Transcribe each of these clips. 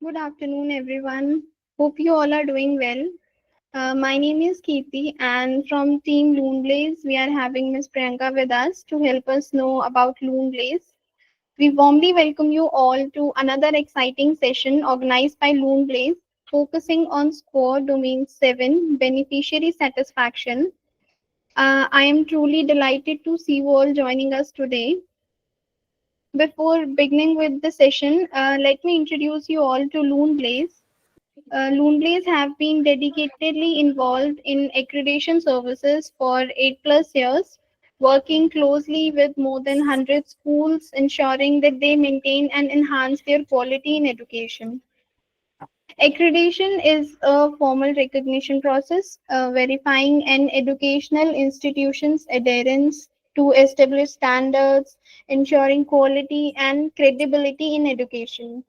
Good afternoon, everyone. Hope you all are doing well. My name is Kirti, and from Team Luneblaze, we are having Ms. Priyanka with us to help us know about Luneblaze. We warmly welcome you all to another exciting session organized by Luneblaze, focusing on SQAAF Domain 7 Beneficiary Satisfaction. I am truly delighted to see you all joining us today. Before beginning with the session, let me introduce you all to Luneblaze. Luneblaze have been dedicatedly involved in accreditation services for 8+ years, working closely with more than 100 schools, ensuring that they maintain and enhance their quality in education. Accreditation is a formal recognition process verifying an educational institution's adherence to established standards, ensuring quality and credibility in education.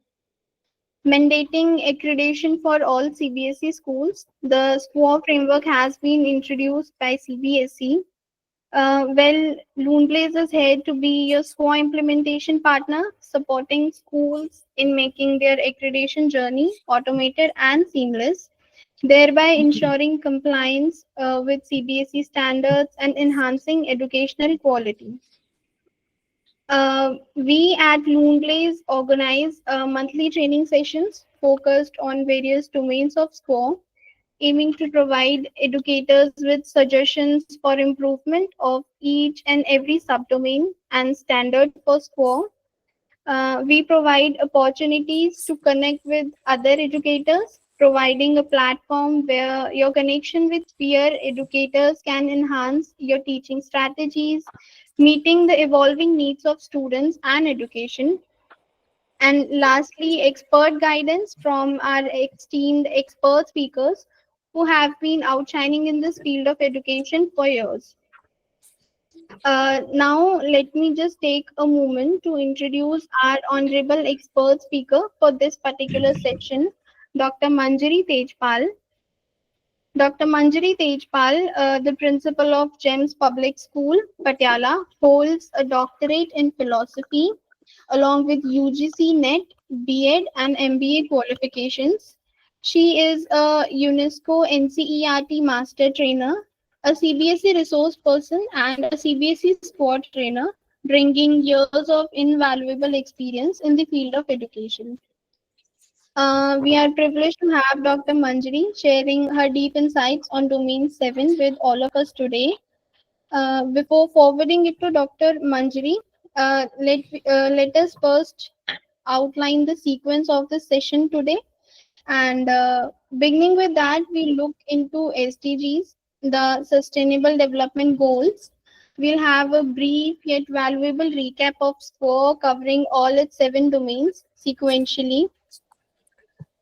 Mandating accreditation for all CBSE schools, the SQAA framework has been introduced by CBSE. Luneblaze is here to be your SQAA implementation partner, supporting schools in making their accreditation journey automated and seamless, thereby ensuring compliance with CBSE standards and enhancing educational quality. We at Luneblaze organize monthly training sessions focused on various domains of SQAA, aiming to provide educators with suggestions for improvement of each and every subdomain and standard for SQAA. We provide opportunities to connect with other educators, providing a platform where your connection with peer educators can enhance your teaching strategies, meeting the evolving needs of students and education. And lastly, expert guidance from our esteemed expert speakers who have been outshining in this field of education for years. Now, let me just take a moment to introduce our honorable expert speaker for this particular section, Dr. Manjari Tejpal. Dr. Manjari Tejpal, the principal of GEMS Public School, Patiala, holds a doctorate in philosophy along with UGC NET, B.Ed, and MBA qualifications. She is a UNESCO NCERT master trainer, a CBSE resource person, and a CBSE sport trainer, bringing years of invaluable experience in the field of education. We are privileged to have Dr. Manjari sharing her deep insights on Domain 7 with all of us today. Before forwarding it to Dr. Manjari, let us first outline the sequence of the session today. And beginning with that, we look into SDGs, the Sustainable Development Goals. We'll have a brief yet valuable recap of SCORE covering all its 7 domains sequentially.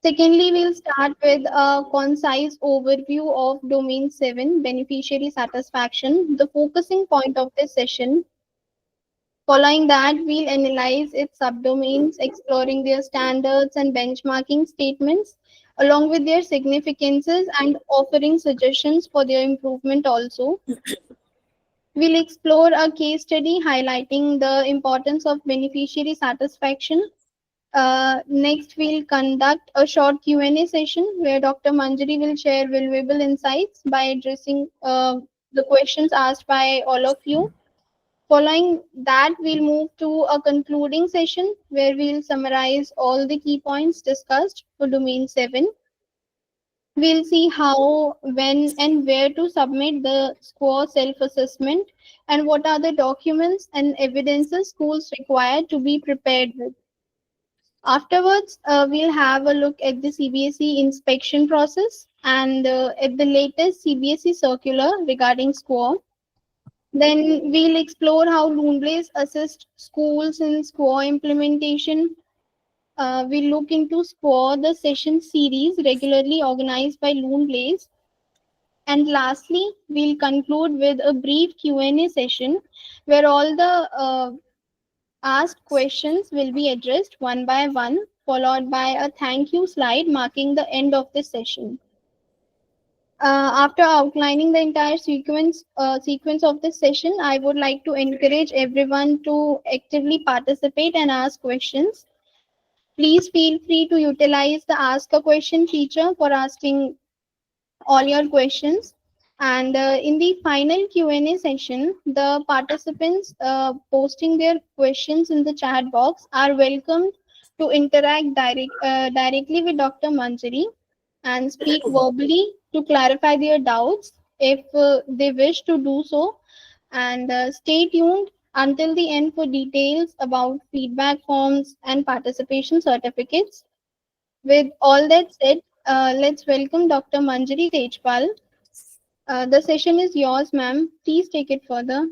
Secondly, we'll start with a concise overview of Domain 7, Beneficiary Satisfaction, the focusing point of this session. Following that, we'll analyze its subdomains, exploring their standards and benchmarking statements, along with their significances and offering suggestions for their improvement also. We'll explore a case study highlighting the importance of beneficiary satisfaction. Next, we'll conduct a short Q&A session where Dr. Manjari will share valuable insights by addressing the questions asked by all of you. Following that, we'll move to a concluding session where we'll summarize all the key points discussed for Domain 7. We'll see how, when, and where to submit the SCORE self-assessment and what are the documents and evidences schools require to be prepared with. Afterwards, we'll have a look at the CBSE inspection process and at the latest CBSE circular regarding SCORE. Then we'll explore how Luneblaze assists schools in SCORE implementation. We'll look into SCORE, the session series regularly organized by Luneblaze. And lastly, we'll conclude with a brief Q&A session where all the asked questions will be addressed one by one, followed by a thank you slide marking the end of the session. After outlining the entire sequence of this session, I would like to encourage everyone to actively participate and ask questions. Please feel free to utilize the Ask a Question feature for asking all your questions. And in the final Q&A session, the participants posting their questions in the chat box are welcomed to interact directly with Dr. Manjari and speak verbally to clarify their doubts if they wish to do so. And stay tuned until the end for details about feedback forms and participation certificates. With all that said, let's welcome Dr. Manjari Tejpal. The session is yours, ma'am. Please take it further.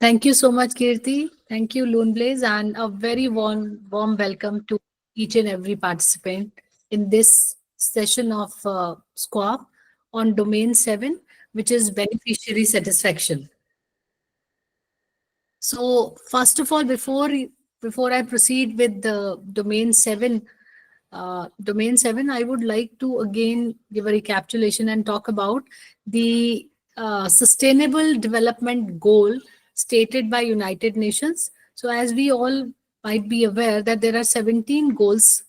Thank you so much, Kirti. Thank you, Luneblaze, and a very warm welcome to each and every participant in this session of SQAAF on Domain 7, which is Beneficiary Satisfaction. So, first of all, before I proceed with the Domain 7, I would like to again give a recapitulation and talk about the Sustainable Development Goal stated by United Nations. So, as we all might be aware that there are 17 goals,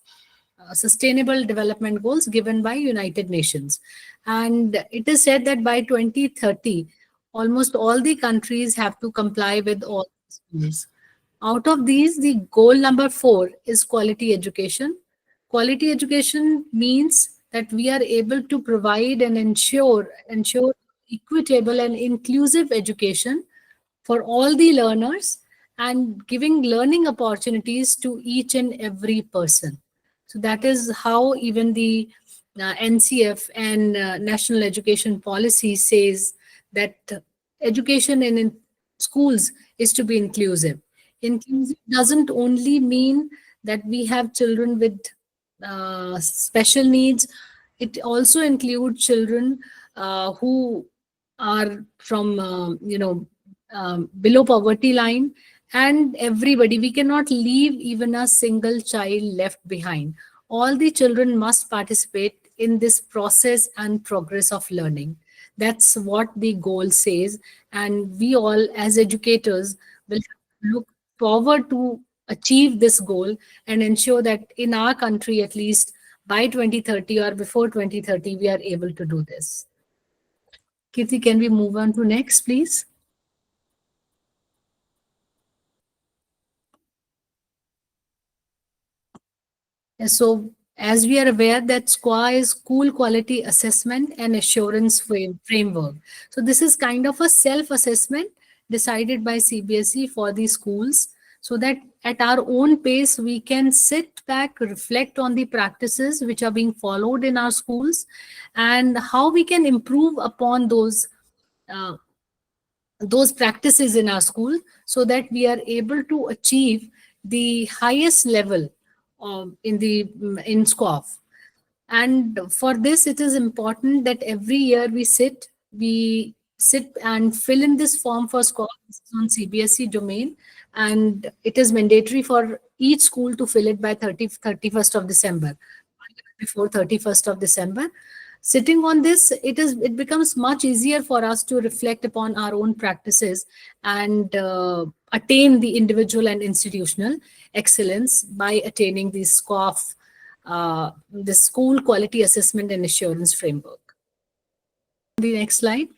Sustainable Development Goals given by United Nations. And it is said that by 2030, almost all the countries have to comply with all these goals. Out of these, the goal number 4 is quality education. Quality education means that we are able to provide and ensure equitable and inclusive education for all the learners and giving learning opportunities to each and every person. So that is how even the NCF and National Education Policy says that education in schools is to be inclusive. Inclusive doesn't only mean that we have children with special needs. It also includes children who are from below poverty line, and everybody. We cannot leave even a single child left behind. All the children must participate in this process and progress of learning. That's what the goal says, and we all as educators will look forward to achieve this goal and ensure that in our country, at least by 2030 or before 2030, we are able to do this. Kirti, can we move on to next, please? So, as we are aware that SQAA is School Quality Assessment and Assurance Framework. So, this is kind of a self-assessment decided by CBSE for the schools, so that at our own pace we can sit back, reflect on the practices which are being followed in our schools and how we can improve upon uh, those practices in our school so that we are able to achieve the highest level in SQAAF. And for this, it is important that every year we sit and fill in this form for SQAAF. This is on CBSE domain, and it is mandatory for each school to fill it by 31st of December, before 31st of December. Sitting on this, it becomes much easier for us to reflect upon our own practices and attain the individual and institutional excellence by attaining the SQAAF, the School Quality Assessment and Assurance Framework. The next slide.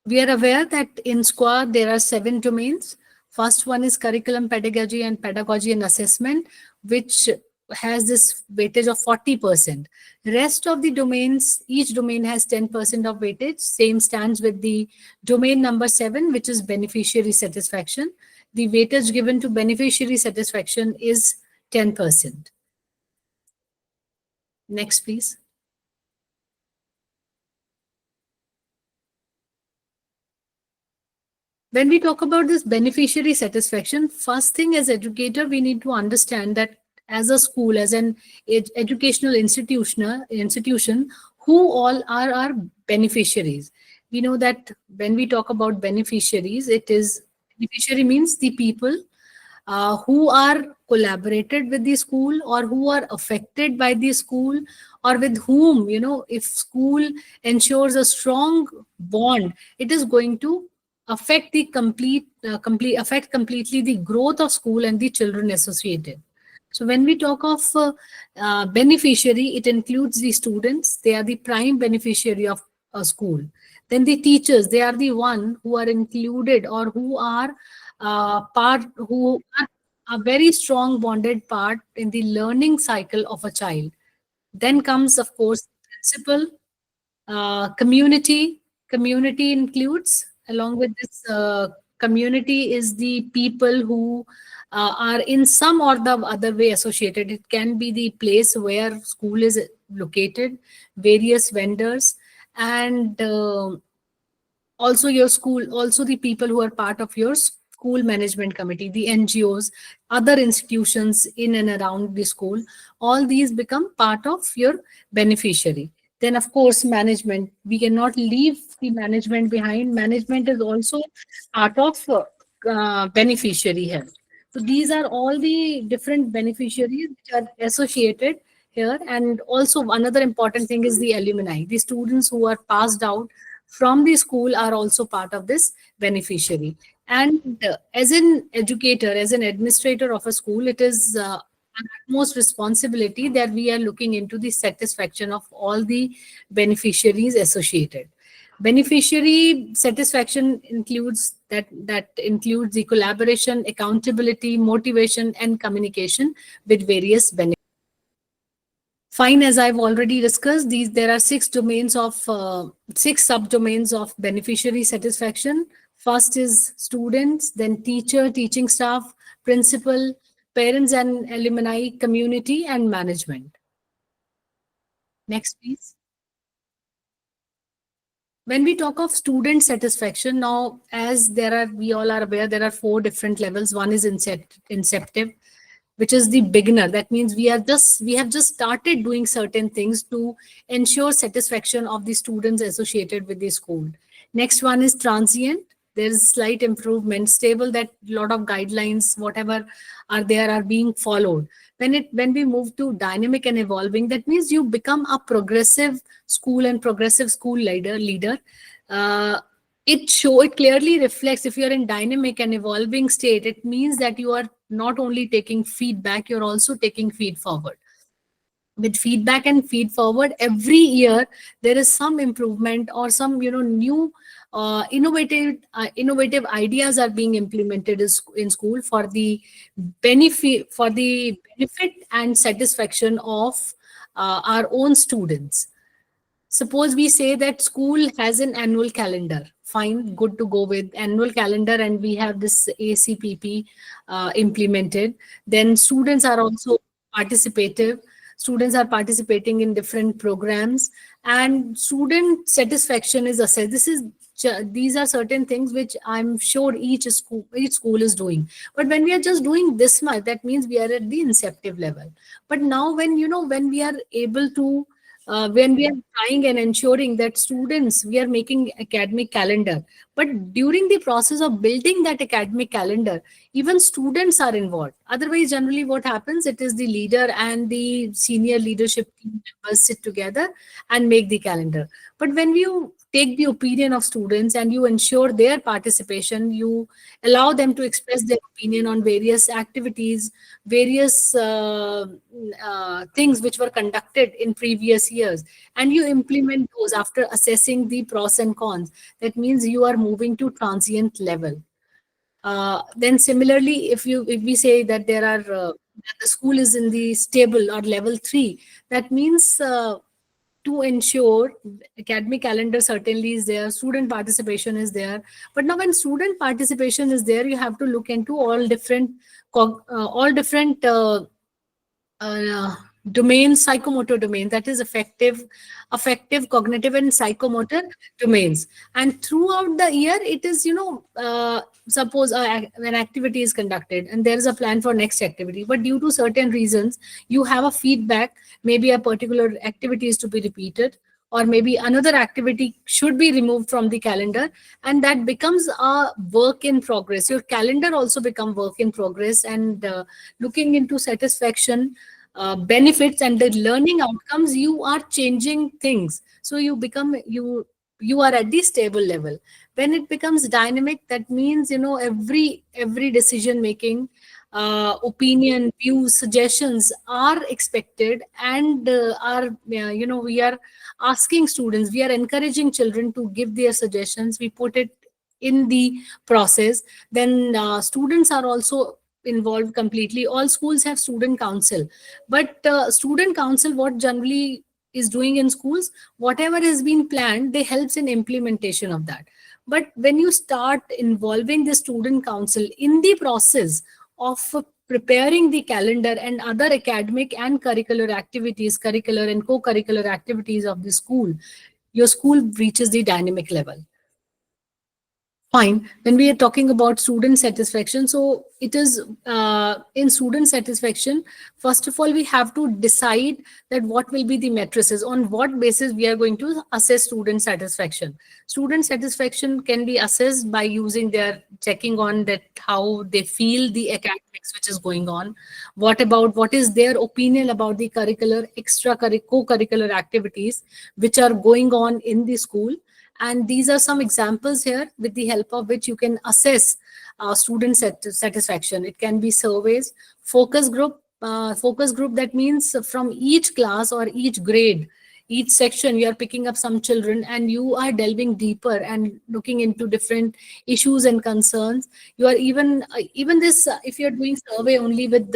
We are aware that in SQAA there are 7 domains. First one is curriculum, pedagogy and assessment, which has this weightage of 40%. Rest of the domains, each domain has 10% of weightage. Same stands with the domain number 7, which is beneficiary satisfaction. The weightage given to beneficiary satisfaction is 10%. Next, please. When we talk about this beneficiary satisfaction, first thing as educator, we need to understand that as a school, as an educational institution, who all are our beneficiaries. We know that when we talk about beneficiaries, beneficiary means the people who are collaborated with the school or who are affected by the school, or with whom, if school ensures a strong bond, it is going to affect the complete affect completely the growth of school and the children associated. So when we talk of beneficiary, it includes the students. They are the prime beneficiary of a school. Then the teachers, they are the one who are included, or who are who are a very strong bonded part in the learning cycle of a child. Then comes, of course, principal, community includes, along with this, community is the people who are in some or the other way associated. It can be the place where school is located, various vendors, and also your school, also the people who are part of your school management committee, the NGOs, other institutions in and around the school. All these become part of your beneficiary. Then of course management, we cannot leave the management behind. Management is also part of beneficiary here. So these are all the different beneficiaries which are associated here. And also another important thing is the alumni. The students who are passed out from the school are also part of this beneficiary. And as an educator, as an administrator of a school, it is an utmost responsibility that we are looking into the satisfaction of all the beneficiaries associated. Beneficiary satisfaction includes that includes the collaboration, accountability, motivation, and communication with various beneficiaries. Fine, as I've already discussed, these there are six subdomains of beneficiary satisfaction. First is students, then teacher, teaching staff, principal, parents and alumni, community, and management. Next, please. When we talk of student satisfaction, now, as there are, we all are aware, there are four different levels. One is inceptive, which is the beginner. That means we have just started doing certain things to ensure satisfaction of the students associated with the school. Next one is transient. There is slight improvement, stable, that lot of guidelines, whatever are there, are being followed. When we move to dynamic and evolving, that means you become a progressive school and progressive school leader. Uh, it clearly reflects, if you are in dynamic and evolving state, it means that you are not only taking feedback, you're also taking feed forward. With feedback and feed forward, every year there is some improvement, or some new innovative ideas are being implemented in school for the benefit and satisfaction of our own students. Suppose we say that school has an annual calendar. Fine, good to go with annual calendar, and we have this ACPP implemented. Then students are also participative. Students are participating in different programs, and student satisfaction is assessed. These are certain things which I'm sure each school is doing. But when we are just doing this much, that means we are at the inceptive level. But now, when we are able to when we are trying and ensuring that students, we are making academic calendar, but during the process of building that academic calendar, even students are involved. Otherwise, generally what happens, it is the leader and the senior leadership team members sit together and make the calendar. But when you take the opinion of students and you ensure their participation, you allow them to express their opinion on various activities, various things which were conducted in previous years, and you implement those after assessing the pros and cons. That means you are moving to transient level. Then similarly, if we say that that the school is in the stable or level 3, that means to ensure academic calendar certainly is there, student participation is there. But now when student participation is there, you have to look into all different uh, domains, psychomotor domains, that is affective, cognitive, and psychomotor domains. And throughout the year, it is, suppose an activity is conducted and there is a plan for next activity, but due to certain reasons, you have a feedback, maybe a particular activity is to be repeated, or maybe another activity should be removed from the calendar, and that becomes a work in progress. Your calendar also become work in progress. And looking into satisfaction, benefits, and the learning outcomes, you are changing things, so you are at the stable level. When it becomes dynamic, that means, every decision making, opinion, views, suggestions are expected, and we are asking students, we are encouraging children to give their suggestions. We put it in the process. Then students are also involved completely. All schools have student council, but student council, what generally is doing in schools, whatever has been planned, they helps in implementation of that. But when you start involving the student council in the process of preparing the calendar and other academic and curricular and co-curricular activities of the school, your school reaches the dynamic level. Fine. When we are talking about student satisfaction, so it is in student satisfaction, first of all, we have to decide that what will be the matrices, on what basis we are going to assess student satisfaction. Student satisfaction can be assessed by using their checking on that how they feel the academics which is going on. What is their opinion about the curricular, co-curricular activities which are going on in the school. And these are some examples here with the help of which you can assess student satisfaction. It can be surveys, focus group, that means from each class or each grade, each section, you are picking up some children and you are delving deeper and looking into different issues and concerns. You are even this, if you're doing survey only with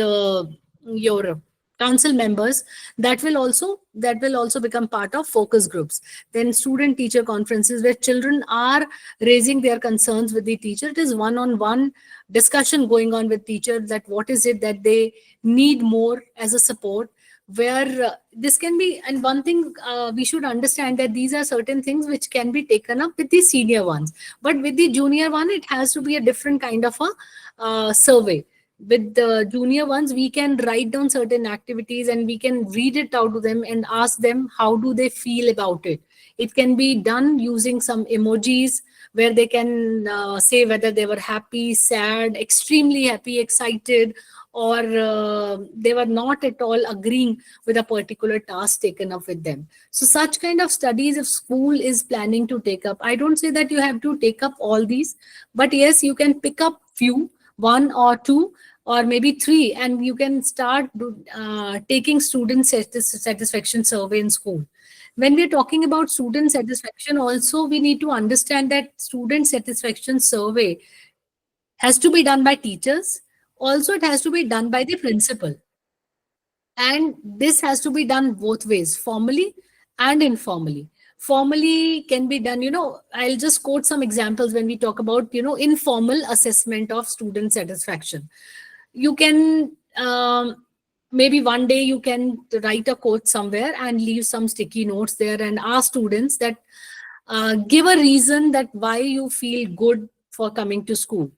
your council members, that will also become part of focus groups. Then student teacher conferences, where children are raising their concerns with the teacher. It is one-on-one discussion going on with teacher, that what is it that they need more as a support, where this can be. And one thing we should understand, that these are certain things which can be taken up with the senior ones, but with the junior one, it has to be a different kind of a survey. With the junior ones, we can write down certain activities and we can read it out to them and ask them how do they feel about it. It can be done using some emojis, where they can say whether they were happy, sad, extremely happy, excited, or they were not at all agreeing with a particular task taken up with them. So such kind of studies, if school is planning to take up, I don't say that you have to take up all these, but yes, you can pick up few, one or two, or maybe three, and you can start taking student satisfaction survey in school. When we're talking about student satisfaction, also we need to understand that student satisfaction survey has to be done by teachers. Also, it has to be done by the principal. And this has to be done both ways, formally and informally. Formally can be done, I'll just quote some examples when we talk about, informal assessment of student satisfaction. You can, maybe one day you can write a quote somewhere and leave some sticky notes there and ask students that give a reason that why you feel good for coming to school.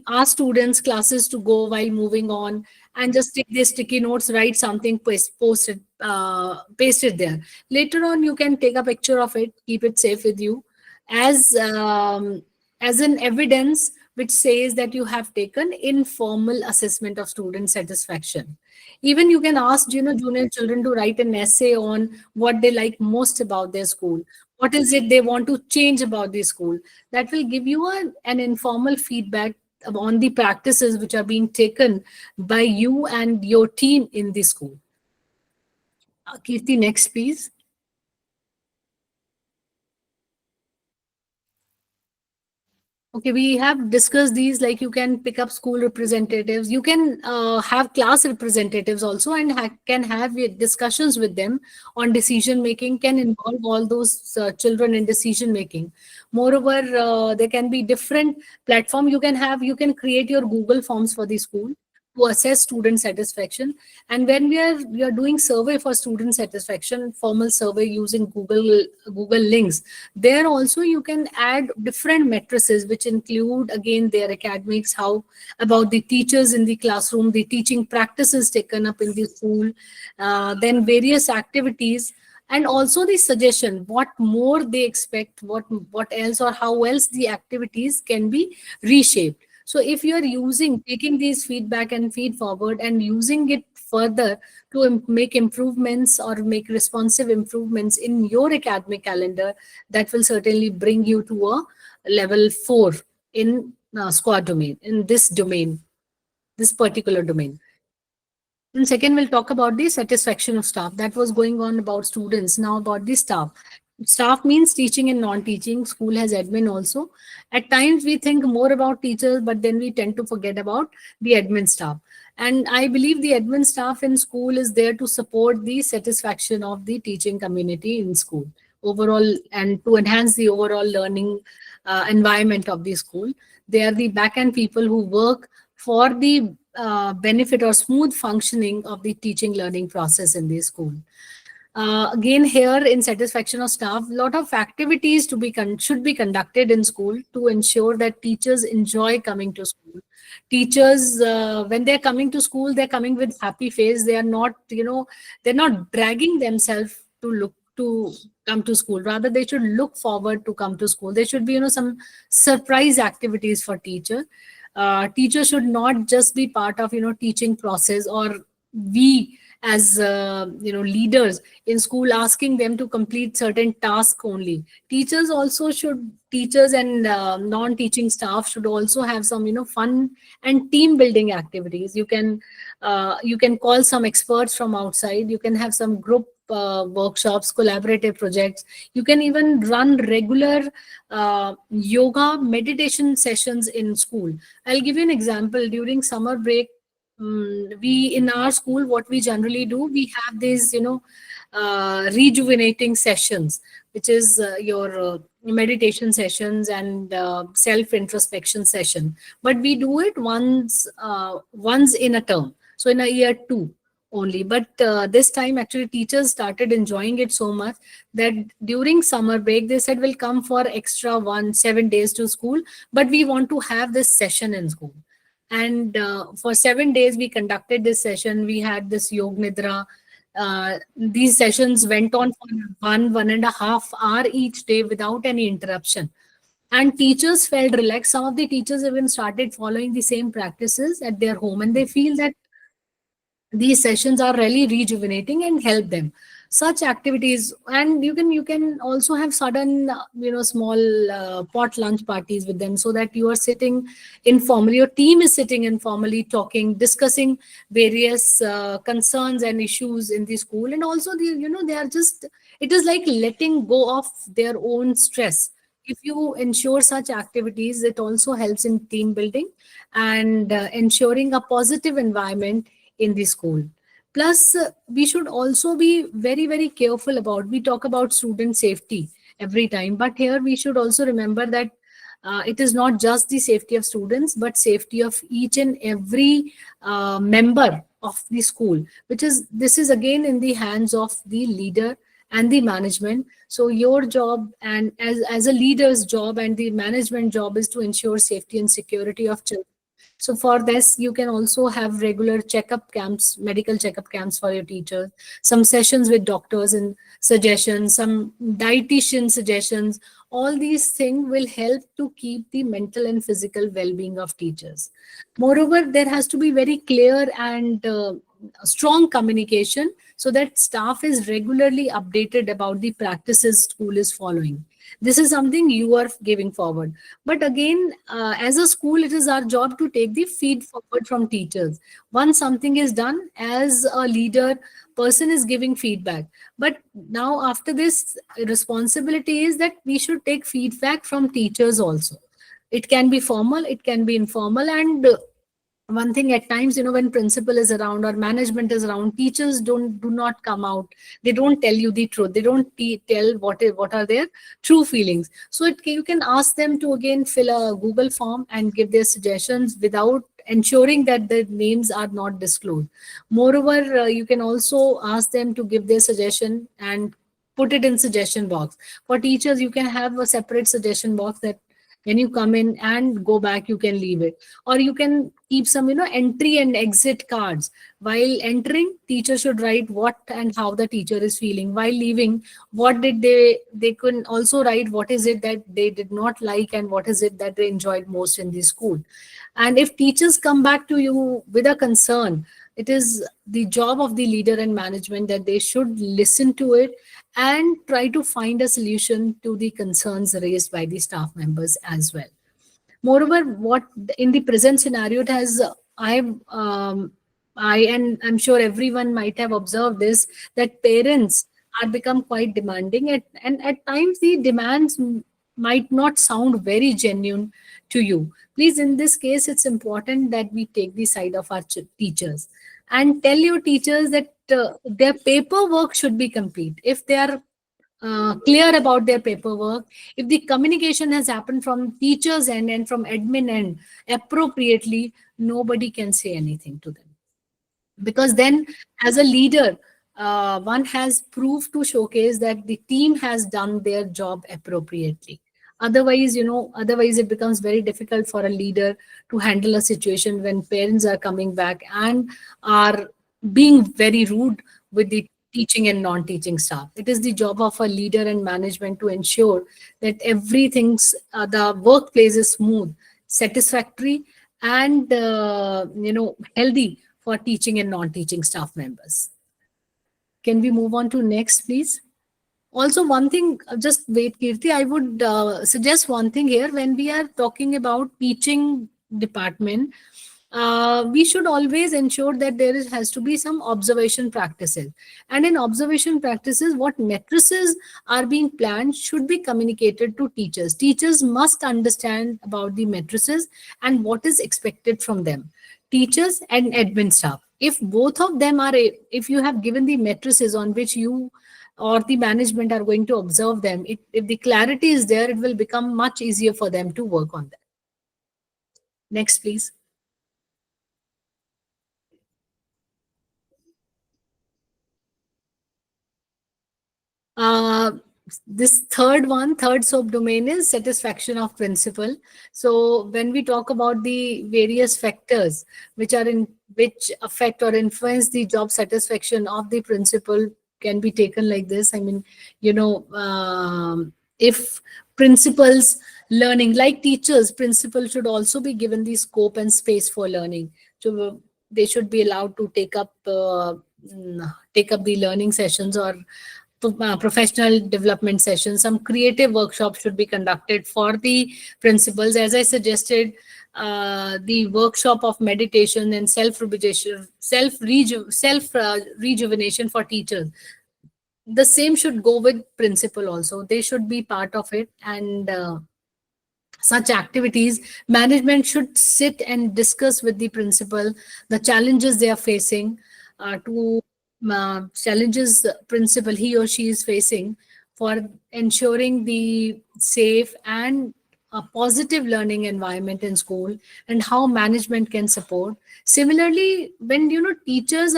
Ask students, classes to go while moving on, and just take these sticky notes, write something, paste it there. Later on, you can take a picture of it, keep it safe with you, as as an evidence which says that you have taken informal assessment of student satisfaction. Even you can ask, junior children to write an essay on what they like most about their school. What is it they want to change about the school? That will give you an informal feedback on the practices which are being taken by you and your team in the school. Kirti, next, please. Okay, we have discussed these, like you can pick up school representatives, you can have class representatives also, and can have discussions with them on decision making, can involve all those children in decision making. Moreover, there can be different platform you can create your Google forms for the school to assess student satisfaction. And when we are doing survey for student satisfaction, formal survey using Google links, there also you can add different matrices which include again their academics, how about the teachers in the classroom, the teaching practices taken up in the school, then various activities, and also the suggestion what more they expect, what else or how else the activities can be reshaped. So if you are using, taking these feedback and feed forward and using it further to make improvements or make responsive improvements in your academic calendar, that will certainly bring you to a level 4 in SQAAF domain, in this domain, this particular domain. And second, we'll talk about the satisfaction of staff. That was going on about students. Now about the staff. Staff means teaching and non-teaching. School has admin also. At times we think more about teachers, but then we tend to forget about the admin staff. And I believe the admin staff in school is there to support the satisfaction of the teaching community in school overall, and to enhance the overall learning environment of the school. They are the back-end people who work for the benefit or smooth functioning of the teaching learning process in the school. Again, here in satisfaction of staff, a lot of activities to be should be conducted in school to ensure that teachers enjoy coming to school. Teachers, when they're coming to school, they're coming with happy face. They are not, they're not dragging themselves to look to come to school. Rather, they should look forward to come to school. There should be, some surprise activities for teacher. Teachers should not just be part of, teaching process, or we as leaders in school asking them to complete certain tasks only. Teachers also should, teachers and non-teaching staff should also have some fun and team building activities. You can call some experts from outside. You can have some group workshops, collaborative projects. You can even run regular yoga meditation sessions in school. I'll give you an example. During summer break, we in our school, what we generally do, we have these rejuvenating sessions, which is your meditation sessions and self introspection session. But we do it once in a term, so in a year two only. But this time actually teachers started enjoying it so much that during summer break they said we'll come for extra 7 days to school, but we want to have this session in school. And for 7 days we conducted this session. We had this yog nidra. These sessions went on for 1.5 hour each day without any interruption, and teachers felt relaxed. Some of the teachers even started following the same practices at their home, and they feel that these sessions are really rejuvenating and help them. Such activities, and you can also have sudden small pot lunch parties with them, so that you are sitting informally, your team is sitting informally, talking, discussing various concerns and issues in the school. And also they are just, it is like letting go of their own stress. If you ensure such activities, it also helps in team building and ensuring a positive environment in the school. Plus, we should also be very, very careful about, we talk about student safety every time, but here we should also remember that it is not just the safety of students, but safety of each and every member of the school, which is, this is again in the hands of the leader and the management. So your job, and as a leader's job and the management job, is to ensure safety and security of children. So for this, you can also have regular checkup camps, medical checkup camps for your teachers, some sessions with doctors and suggestions, some dietitian suggestions. All these things will help to keep the mental and physical well-being of teachers. Moreover, there has to be very clear and strong communication, so that staff is regularly updated about the practices school is following. This is something you are giving forward. But again, as a school, it is our job to take the feed forward from teachers. Once something is done, as a leader, person is giving feedback. But now after this, responsibility is that we should take feedback from teachers also. It can be formal, it can be informal, and one thing, at times when principal is around or management is around, teachers do not come out. They don't tell you the truth. They don't tell what are their true feelings. So you can ask them to again fill a Google form and give their suggestions without ensuring that the names are not disclosed. Moreover, you can also ask them to give their suggestion and put it in suggestion box. For teachers, you can have a separate suggestion box, that When you come in and go back, you can leave it, or you can keep some, entry and exit cards. While entering, teacher should write what and how the teacher is feeling. While leaving, what did they can also write what is it that they did not like and what is it that they enjoyed most in the school. And if teachers come back to you with a concern, it is the job of the leader and management that they should listen to it and try to find a solution to the concerns raised by the staff members as well. Moreover, what in the present scenario, it has I and I'm sure everyone might have observed this, that parents are become quite demanding, and at times the demands might not sound very genuine to you. Please, in this case, it's important that we take the side of our teachers and tell your teachers that their paperwork should be complete. If they are clear about their paperwork, if the communication has happened from teachers end and from admin end appropriately, nobody can say anything to them. Because then, as a leader, one has proof to showcase that the team has done their job appropriately. Otherwise, otherwise it becomes very difficult for a leader to handle a situation when parents are coming back and are being very rude with the teaching and non-teaching staff. It is the job of a leader and management to ensure that everything's the workplace is smooth, satisfactory, and healthy for teaching and non-teaching staff members. Can we move on to next, please? Also, one thing, just wait, Kirti, I would suggest one thing here. When we are talking about teaching department, we should always ensure that has to be some observation practices. And in observation practices, what matrices are being planned should be communicated to teachers. Teachers must understand about the matrices and what is expected from them. Teachers and admin staff. If both of them are, if you have given the matrices on which you or the management are going to observe them, if the clarity is there, it will become much easier for them to work on that. Next, please. Uh, this third soap domain is satisfaction of principal. So when we talk about the various factors which affect or influence the job satisfaction of the principal, can be taken like this. I mean, if principals learning, like teachers, principal should also be given the scope and space for learning. So they should be allowed to take up the learning sessions or professional development sessions. Some creative workshops should be conducted for the principals. As I suggested, the workshop of meditation and rejuvenation for teachers. The same should go with principal also. They should be part of it, and such activities, management should sit and discuss with the principal the challenges they are facing, to challenges principal he or she is facing for ensuring the safe and a positive learning environment in school, and how management can support. Similarly, when teachers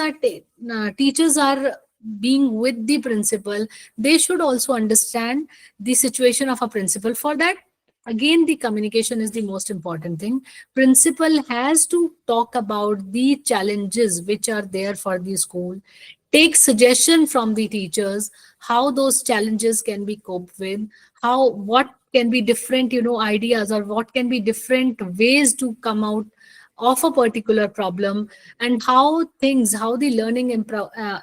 are being with the principal, they should also understand the situation of a principal. For that, again, the communication is the most important thing. Principal has to talk about the challenges which are there for the school, take suggestion from the teachers how those challenges can be coped with, how what can be different ideas, or what can be different ways to come out of a particular problem, and how the learning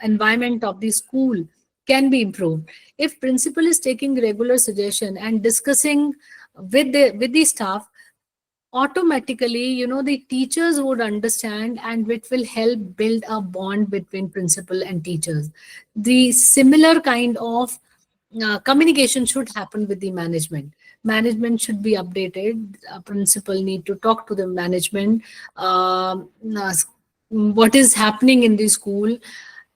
environment of the school can be improved. If principal is taking regular suggestion and discussing with the staff, automatically the teachers would understand, and which will help build a bond between principal and teachers. The similar kind of communication should happen with the management should be updated. Principal need to talk to the management, what is happening in the school.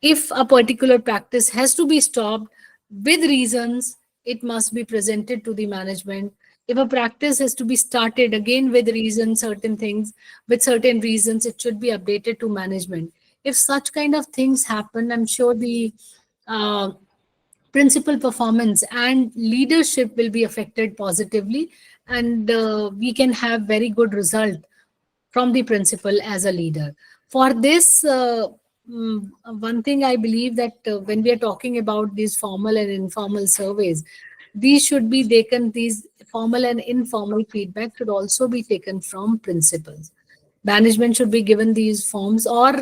If a particular practice has to be stopped with reasons, it must be presented to the management. If a practice has to be started again with reasons, certain things with certain reasons, it should be updated to management. If such kind of things happen, I'm sure the uh, principal performance and leadership will be affected positively, and we can have very good result from the principal as a leader. For this, one thing I believe that when we are talking about these formal and informal surveys, these should be taken, these formal and informal feedback should also be taken from principals. Management should be given these forms, or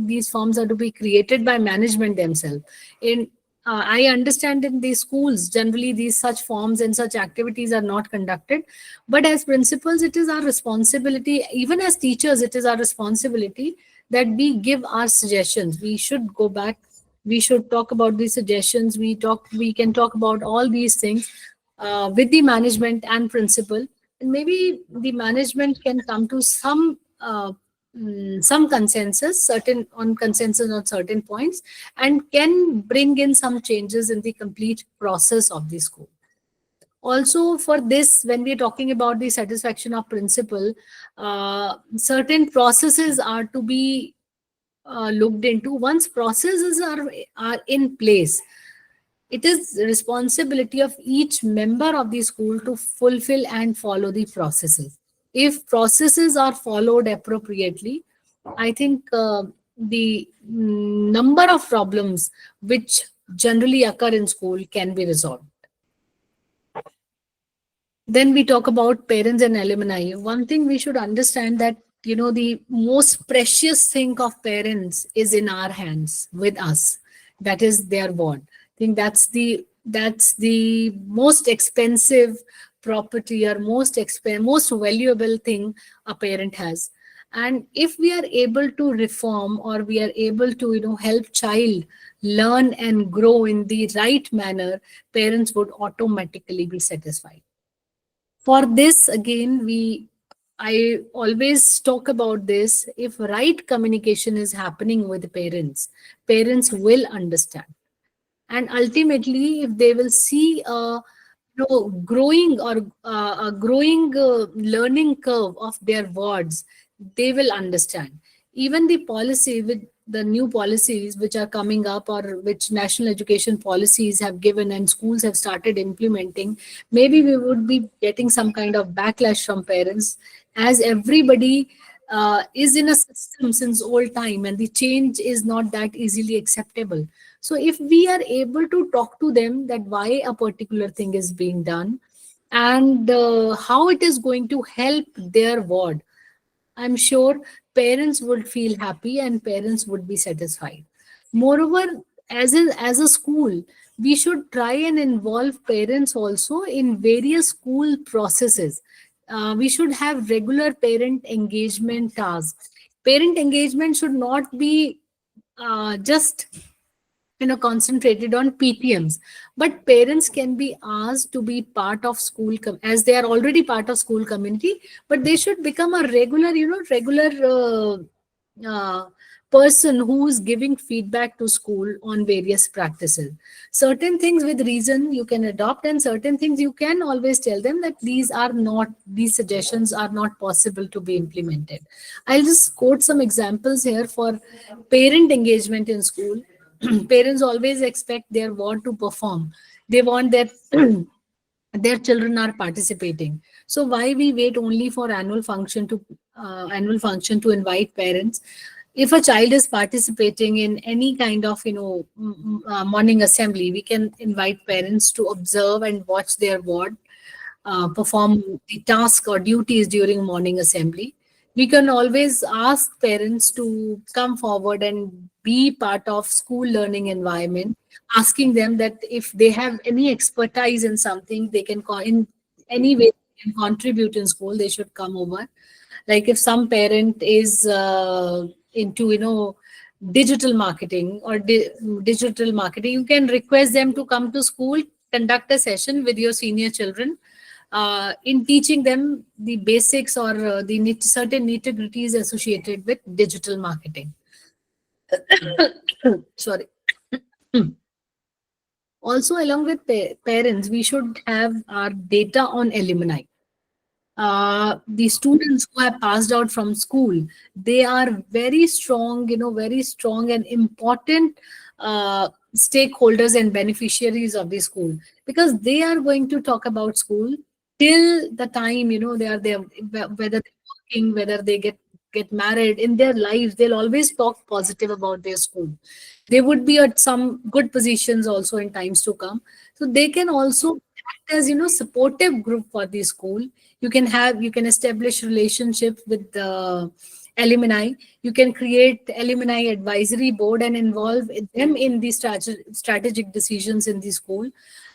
these forms are to be created by management themselves. In I understand in these schools generally these such forms and such activities are not conducted, but as principals it is our responsibility, even as teachers it is our responsibility, that we give our suggestions. We should go back, we should talk about these suggestions, we can talk about all these things with the management and principal, and maybe the management can come to some consensus, certain on consensus on certain points, and can bring in some changes in the complete process of the school. Also, for this, when we're talking about the satisfaction of principal, certain processes are to be looked into. Once processes are in place, it is the responsibility of each member of the school to fulfill and follow the processes. If processes are followed appropriately, I think the number of problems which generally occur in school can be resolved. Then we talk about parents and alumni. One thing we should understand, that the most precious thing of parents is in our hands with us, that is their word. I think that's the most expensive property, or most valuable thing a parent has. And if we are able to reform, or we are able to help child learn and grow in the right manner, parents would automatically be satisfied. For this, again, I always talk about this. If right communication is happening with parents, parents will understand. And ultimately, if they will see a growing, or a growing learning curve of their words, they will understand. Even the policy, with the new policies which are coming up, or which national education policies have given and schools have started implementing, maybe we would be getting some kind of backlash from parents, as everybody is in a system since old time, and the change is not that easily acceptable. So if we are able to talk to them that why a particular thing is being done, and how it is going to help their ward, I'm sure parents would feel happy and parents would be satisfied. Moreover, as a school, we should try and involve parents also in various school processes. We should have regular parent engagement tasks. Parent engagement should not be just concentrated on PTMs, but parents can be asked to be part of school as they are already part of school community, but they should become a regular uh, person who is giving feedback to school on various practices. Certain things with reason you can adopt, and certain things you can always tell them that these suggestions are not possible to be implemented. I'll just quote some examples here for parent engagement in school. Parents always expect their ward to perform. They want that their children are participating. So why we wait only for annual function to invite parents? If a child is participating in any kind of morning assembly, we can invite parents to observe and watch their ward perform the task or duties during morning assembly. We can always ask parents to come forward and be part of school learning environment, asking them that if they have any expertise in something, they can in any way they can contribute in school, they should come over. Like if some parent is into digital marketing or digital marketing, you can request them to come to school, conduct a session with your senior children in teaching them the basics, or the certain nitty-gritties associated with digital marketing. Sorry. Also, along with parents, we should have our data on alumni. The students who have passed out from school, they are very strong and important stakeholders and beneficiaries of the school, because they are going to talk about school. till the time, they are there, whether they're working, whether they get married in their lives, they'll always talk positive about their school. They would be at some good positions also in times to come. So they can also act as, supportive group for the school. You can establish relationship with the alumni. You can create alumni advisory board and involve them in the strategic decisions in the school,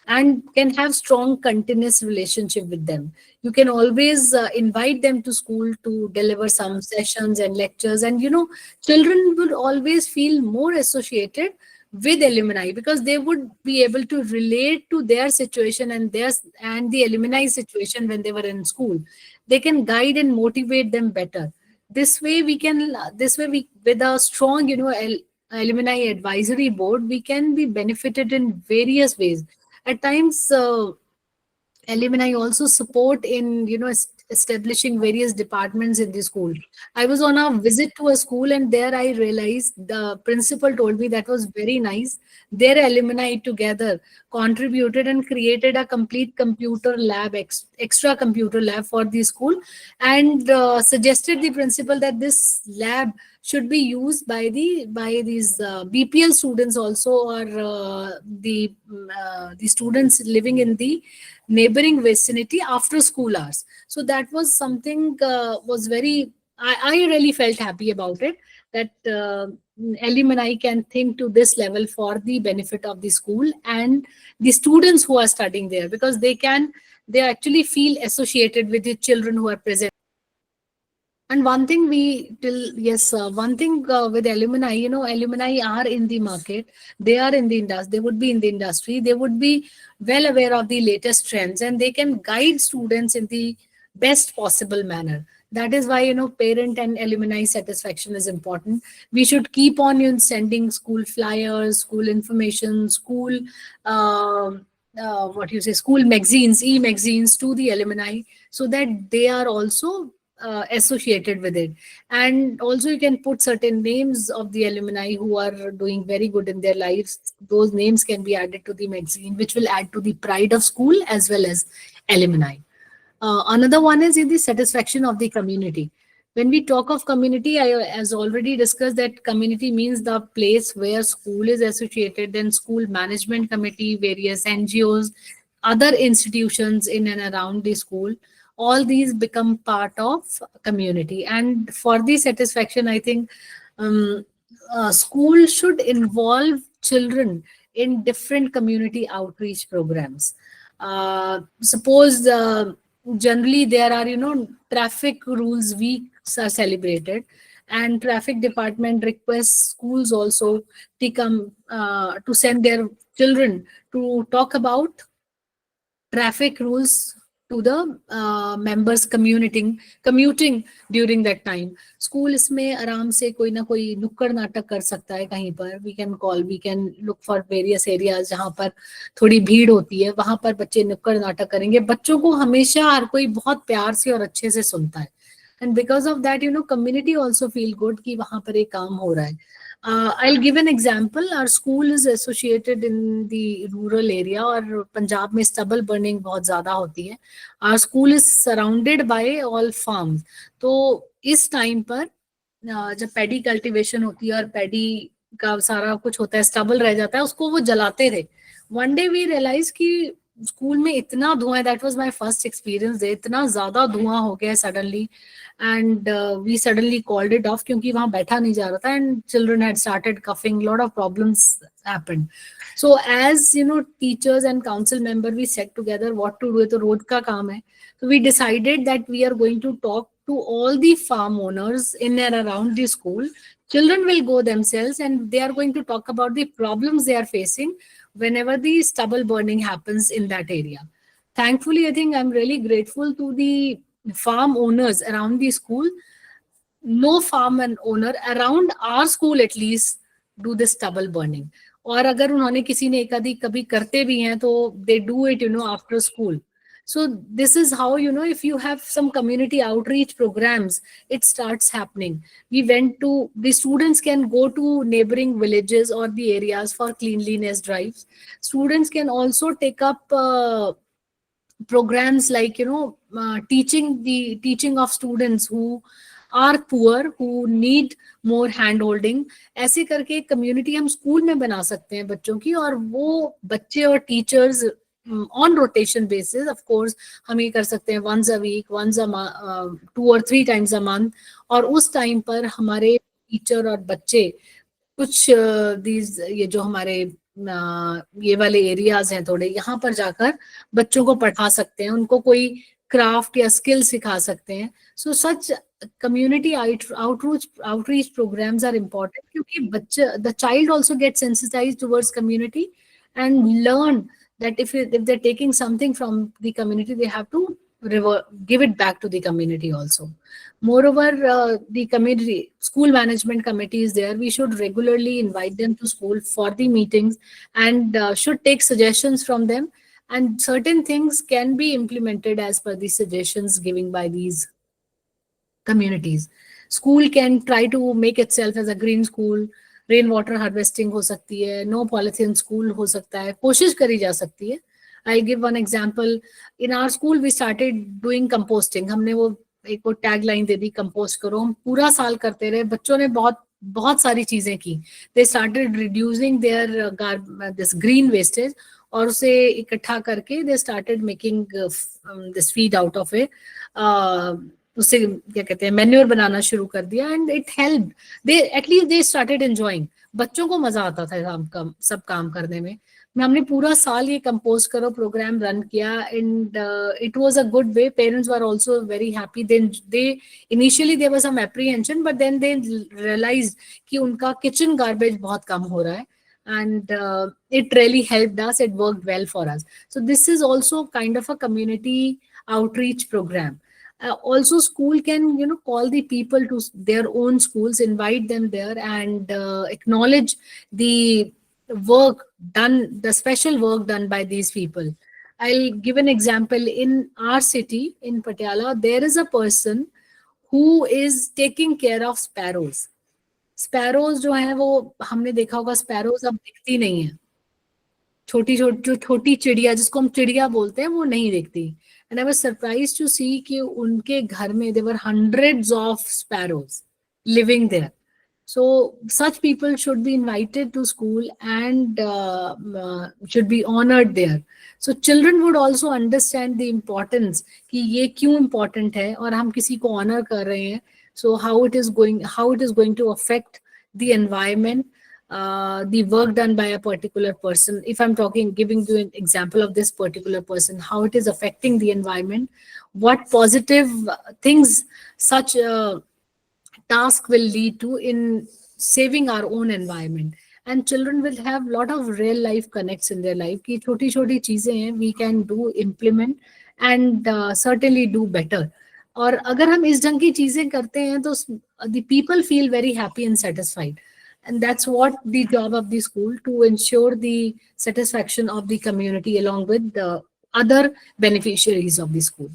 and can have strong continuous relationship with them. You can always invite them to school to deliver some sessions and lectures, and children would always feel more associated with alumni, because they would be able to relate to their situation and the alumni situation when they were in school. They can guide and motivate them better. This way we, with a strong, alumni advisory board, we can be benefited in various ways. At times, alumni also support in, establishing various departments in the school. I was on a visit to a school, and there I realized the principal told me that was very nice. Their alumni together contributed and created a complete computer lab, extra computer lab for the school, and suggested the principal that this lab should be used by these BPL students also, or the students living in the neighboring vicinity after school hours. So that was something, was very, I really felt happy about it, that alumni can think to this level for the benefit of the school and the students who are studying there, because they actually feel associated with the children who are present. And one thing we till yes, one thing with alumni, alumni are in the market. They are in the industry. They would be in the industry. They would be well aware of the latest trends, and they can guide students in the best possible manner. That is why, parent and alumni satisfaction is important. We should keep on, sending school flyers, school information, school what you say, school magazines, e-magazines to the alumni, so that they are also associated with it. And also you can put certain names of the alumni who are doing very good in their lives. Those names can be added to the magazine, which will add to the pride of school as well as alumni. Another one is in the satisfaction of the community. When we talk of community, I as already discussed that community means the place where school is associated, then school management committee, various NGOs, other institutions in and around the school. All these become part of community. And for the satisfaction, I think um, school should involve children in different community outreach programs. Suppose generally there are, traffic rules weeks are celebrated, and traffic department requests schools also to come to send their children to talk about traffic rules to the members commuting during that time. School इसमें आराम से कोई ना कोई नुक्कड़ नाटक कर सकता है कहीं पर. We can look for various areas जहाँ पर थोड़ी भीड़ होती है, वहां पर बच्चे नुक्कड़ नाटक करेंगे. बच्चों को हमेशा हर कोई बहुत प्यार से और अच्छे से सुनता है. And because of that, community also feel good कि वहां पर एक काम हो रहा है. I'll give an example. Our school is associated in the rural area, और पंजाब में stubble burning बहुत ज़्यादा होती है. Our school is surrounded by all farms. तो इस टाइम पर जब पैडी कल्टीवेशन होती है और पैडी का सारा कुछ होता है, स्टबल रह जाता है, उसको वो जलाते थे. वन डे वी रियलाइज कि स्कूल में इतना धुआं है. That was my first experience. इतना ज्यादा धुआं हो गया suddenly, and we suddenly called it off, क्योंकि वहां बैठा नहीं जा रहा था, and children had started coughing. Lot of problems happened. So as teachers and council member, we sat together what to do. तो रोड का काम है. So we decided that we are going to talk to all the farm owners in and around the school. Children will go themselves, and they are going to talk about the problems they are facing whenever the stubble burning happens in that area. Thankfully, I think I'm really grateful to the farm owners around the school. No farm and owner around our school at least do this stubble burning. और अगर उन्होंने किसी ने कभी करते भी हैं तो they do it after school. So this is how, if you have some community outreach programs, it starts happening. The students can go to neighboring villages or the areas for cleanliness drives. Students can also take up programs like teaching of students who are poor, who need more hand holding. ऐसे करके एक community हम school में बना सकते हैं बच्चों की, और वो बच्चे और teachers on rotation basis, of course हम ये कर सकते हैं once a week, once a 2 or 3 times a month, और उस टाइम पर हमारे टीचर और बच्चे कुछ दीज ये जो हमारे ये वाले एरियाज हैं थोड़े, यहाँ पर जाकर बच्चों को पढ़ा सकते हैं, उनको कोई क्राफ्ट या स्किल सिखा सकते हैं. So such community outreach programs are important, क्योंकि बच्चे, the child also get sensitize towards community and learn that if they're taking something from the community, they have to give it back to the community also. Moreover, the community school management committee is there. We should regularly invite them to school for the meetings, and should take suggestions from them, and certain things can be implemented as per the suggestions given by these communities. School can try to make itself as a green school. Rain water harvesting हो सकती है, no polythene school हो सकता है, कोशिश करी जा सकती है. I give one example. In our school we started doing composting. हमने वो एक वो टैग लाइन दे दी, कंपोस्ट करो. हम पूरा साल करते रहे, बच्चों ने बहुत बहुत सारी चीजें की. They started reducing there this green wastage, और उसे इकट्ठा करके they started making this feed out of it. उससे क्या कहते हैं, मैन्योर बनाना शुरू कर दिया, and it help. They at least they started enjoying. बच्चों को मजा आता था सब काम करने में. हमने पूरा साल ये कंपोज करो प्रोग्राम रन किया, and it was a good way. Parents were also very happy. Then they initially there was some apprehension, but then they realized कि उनका किचन गार्बेज बहुत कम हो रहा है, and it really helped us. It worked well for us. So this is also kind of a community outreach program. Also, school can call the people to their own schools, invite them there, and acknowledge the work done, the special work done by these people. I'll give an example. In our city in Patiala, there is a person who is taking care of sparrows. Sparrows जो है वो हमने देखा होगा, sparrows अब दिखती नहीं है. छोटी छोटी जो छोटी चिड़िया जिसको हम चिड़िया बोलते हैं वो नहीं दिखती. And I was surprise to see कि उनके घर में there were hundreds of sparrows living there. So such people should be invited to school and should be honored there. So children would also understand the importance कि ये क्यों important है और हम किसी को honor कर रहे हैं. So how it is going to affect the environment, the work done by a particular person. If I'm giving you an example of this particular person, how it is affecting the environment, what positive things such task will lead to in saving our own environment. And children will have a lot of real life connects in their life ki choti choti cheezein hain we can do, implement, and certainly do better. और अगर हम इस ढंग की चीजें करते हैं तो the people feel very happy and satisfied, and that's what the job of the school, to ensure the satisfaction of the community along with the other beneficiaries of the school.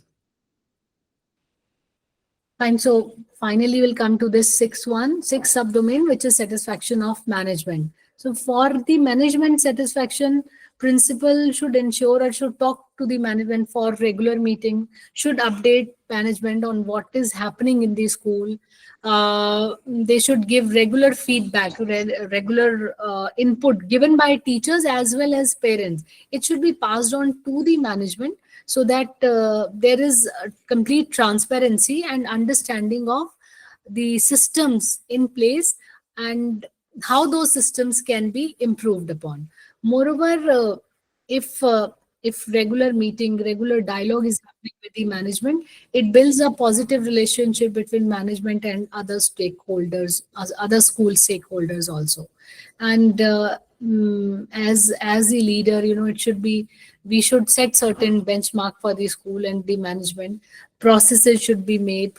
Fine. So finally, we'll come to this sixth subdomain, which is satisfaction of management. So for the management satisfaction, principal should ensure or should talk to the management for regular meeting, should update management on what is happening in the school. They should give regular feedback, regular input given by teachers as well as parents. It should be passed on to the management so that there is complete transparency and understanding of the systems in place and how those systems can be improved upon. Moreover, if regular meeting, regular dialogue is happening with the management, it builds a positive relationship between management and other stakeholders, other school stakeholders also. And as the leader, it should be, we should set certain benchmark for the school and the management. Processes should be made,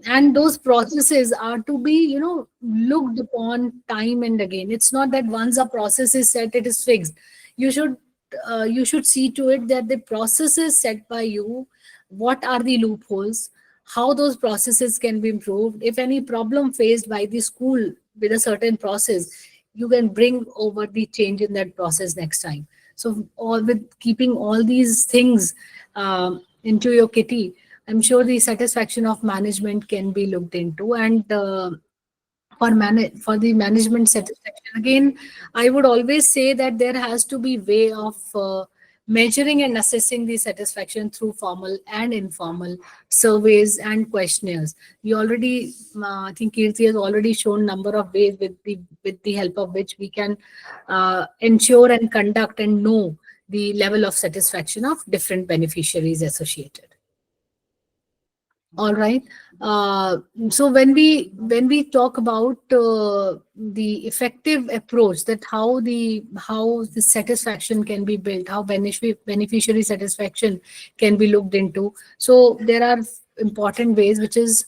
and those processes are to be looked upon time and again. It's not that once a process is set, it is fixed. You should see to it that the processes set by you, what are the loopholes, how those processes can be improved. If any problem faced by the school with a certain process, you can bring over the change in that process next time. So all with keeping all these things into your kitty, I'm sure the satisfaction of management can be looked into. And for the management satisfaction, again, I would always say that there has to be way of measuring and assessing the satisfaction through formal and informal surveys and questionnaires. We already I think Kirti has already shown number of ways with the help of which we can ensure and conduct and know the level of satisfaction of different beneficiaries associated. All right. So when we talk about the effective approach, that how the satisfaction can be built, how beneficiary satisfaction can be looked into. So there are important ways, which is,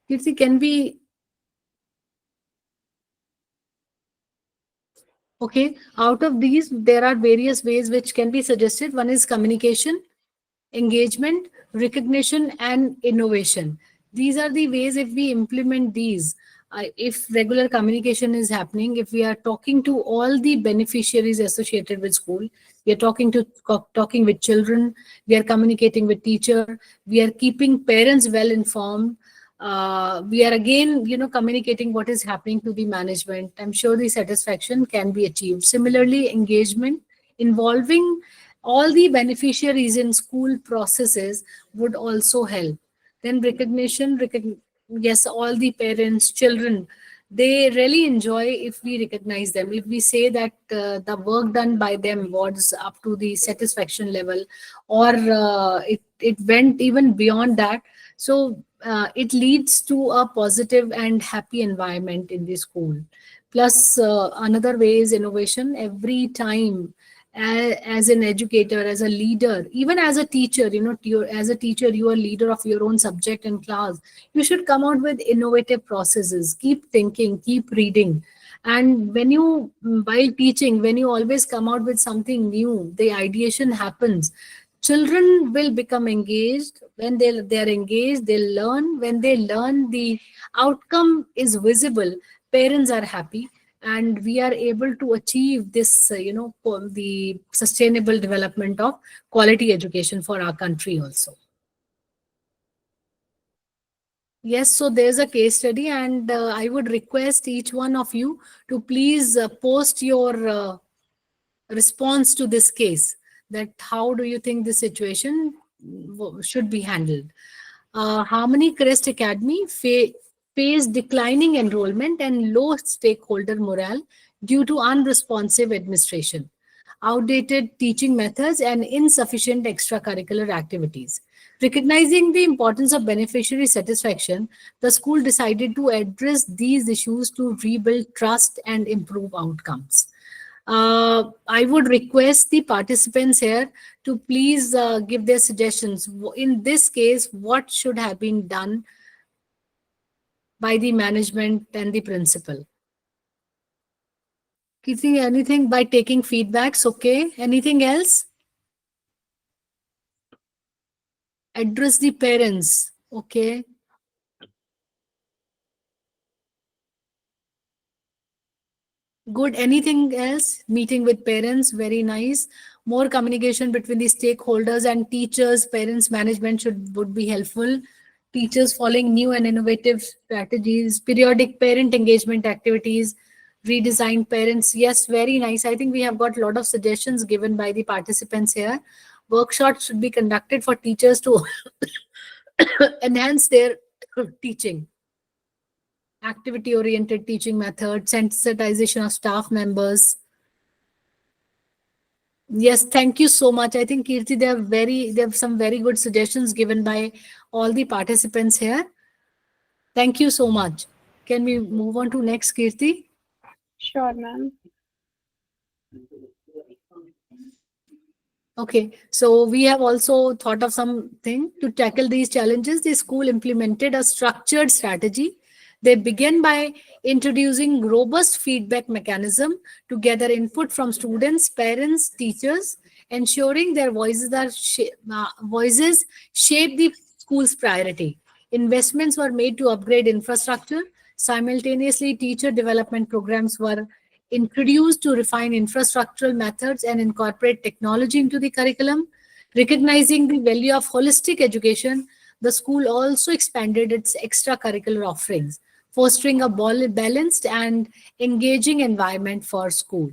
Kirti, can we, okay, out of these there are various ways which can be suggested. One is communication, engagement, recognition, and innovation. These are the ways. If we implement these, if regular communication is happening, if we are talking to all the beneficiaries associated with school, we are talking with children, we are communicating with teacher, we are keeping parents well informed, we are again, communicating what is happening to the management, I'm sure the satisfaction can be achieved. Similarly, engagement, involving all the beneficiaries in school processes would also help. Then recognition, yes, all the parents, children, they really enjoy if we recognize them, if we say that the work done by them was up to the satisfaction level, or it went even beyond that. So it leads to a positive and happy environment in the school. Plus, another way is innovation. Every time, as an educator, as a leader, even as a teacher, as a teacher, you are leader of your own subject and class. You should come out with innovative processes. Keep thinking, keep reading. And while teaching, when you always come out with something new, the ideation happens. Children will become engaged. When they're engaged, they'll learn. When they learn, the outcome is visible. Parents are happy, and we are able to achieve this, the sustainable development of quality education for our country also. Yes, so there's a case study, and I would request each one of you to please post your response to this case, that how do you think this situation should be handled. Harmony Crest Academy faced declining enrollment and low stakeholder morale due to unresponsive administration, outdated teaching methods, and insufficient extracurricular activities. Recognizing the importance of beneficiary satisfaction, the school decided to address these issues to rebuild trust and improve outcomes. I would request the participants here to please give their suggestions. In this case, what should have been done by the management and the principal? Keeping anything by taking feedbacks, okay? Anything else? Address the parents, okay? Good. Anything else? Meeting with parents, very nice. More communication between the stakeholders and teachers, parents, management would be helpful. Teachers following new and innovative strategies, periodic parent engagement activities, redesign parents. Yes, very nice. I think we have got a lot of suggestions given by the participants here. Workshops should be conducted for teachers to enhance their teaching. Activity oriented teaching methods, sensitization of staff members. Yes, thank you so much. I think, Kirti, they have some very good suggestions given by all the participants here. Thank you so much. Can we move on to next, Kirti? Sure, ma'am. Okay, so we have also thought of something to tackle these challenges. The school implemented a structured strategy. They began by introducing robust feedback mechanism to gather input from students, parents, teachers, ensuring their voices shape the school's priority. Investments were made to upgrade infrastructure. Simultaneously, teacher development programs were introduced to refine infrastructural methods and incorporate technology into the curriculum. Recognizing the value of holistic education, the school also expanded its extracurricular offerings, fostering a balanced and engaging environment for school.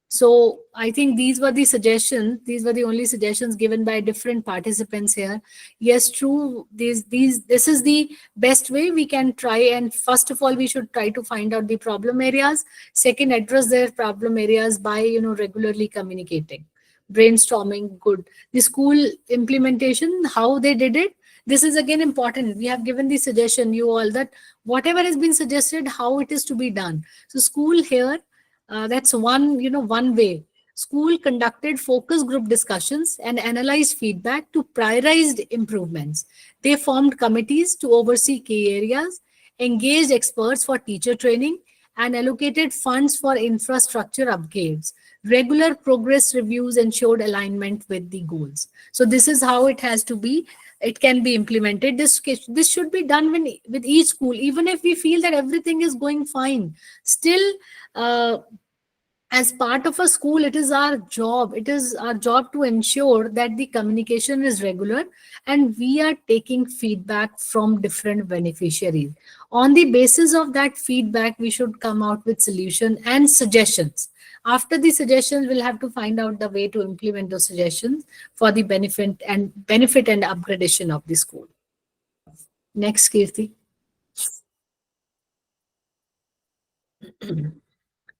So I think these were the suggestions. These were the only suggestions given by different participants here. Yes, true. This is the best way we can try. And first of all, we should try to find out the problem areas. Second, address their problem areas by regularly communicating, brainstorming. Good. The school implementation, how they did it. This is again important. We have given the suggestion you all that whatever has been suggested, how it is to be done. So school here, that's one way. School conducted focus group discussions and analyzed feedback to prioritize improvements. They formed committees to oversee key areas, engaged experts for teacher training, and allocated funds for infrastructure upgrades. Regular progress reviews ensured alignment with the goals. So this is how it has to be. It can be implemented. This should be done with each school, even if we feel that everything is going fine. Still, uh, as part of a school, it is our job to ensure that the communication is regular and we are taking feedback from different beneficiaries. On the basis of that feedback, we should come out with solution and suggestions. After the suggestions, we'll have to find out the way to implement those suggestions for the benefit and upgradation of the school. Next, Kirti.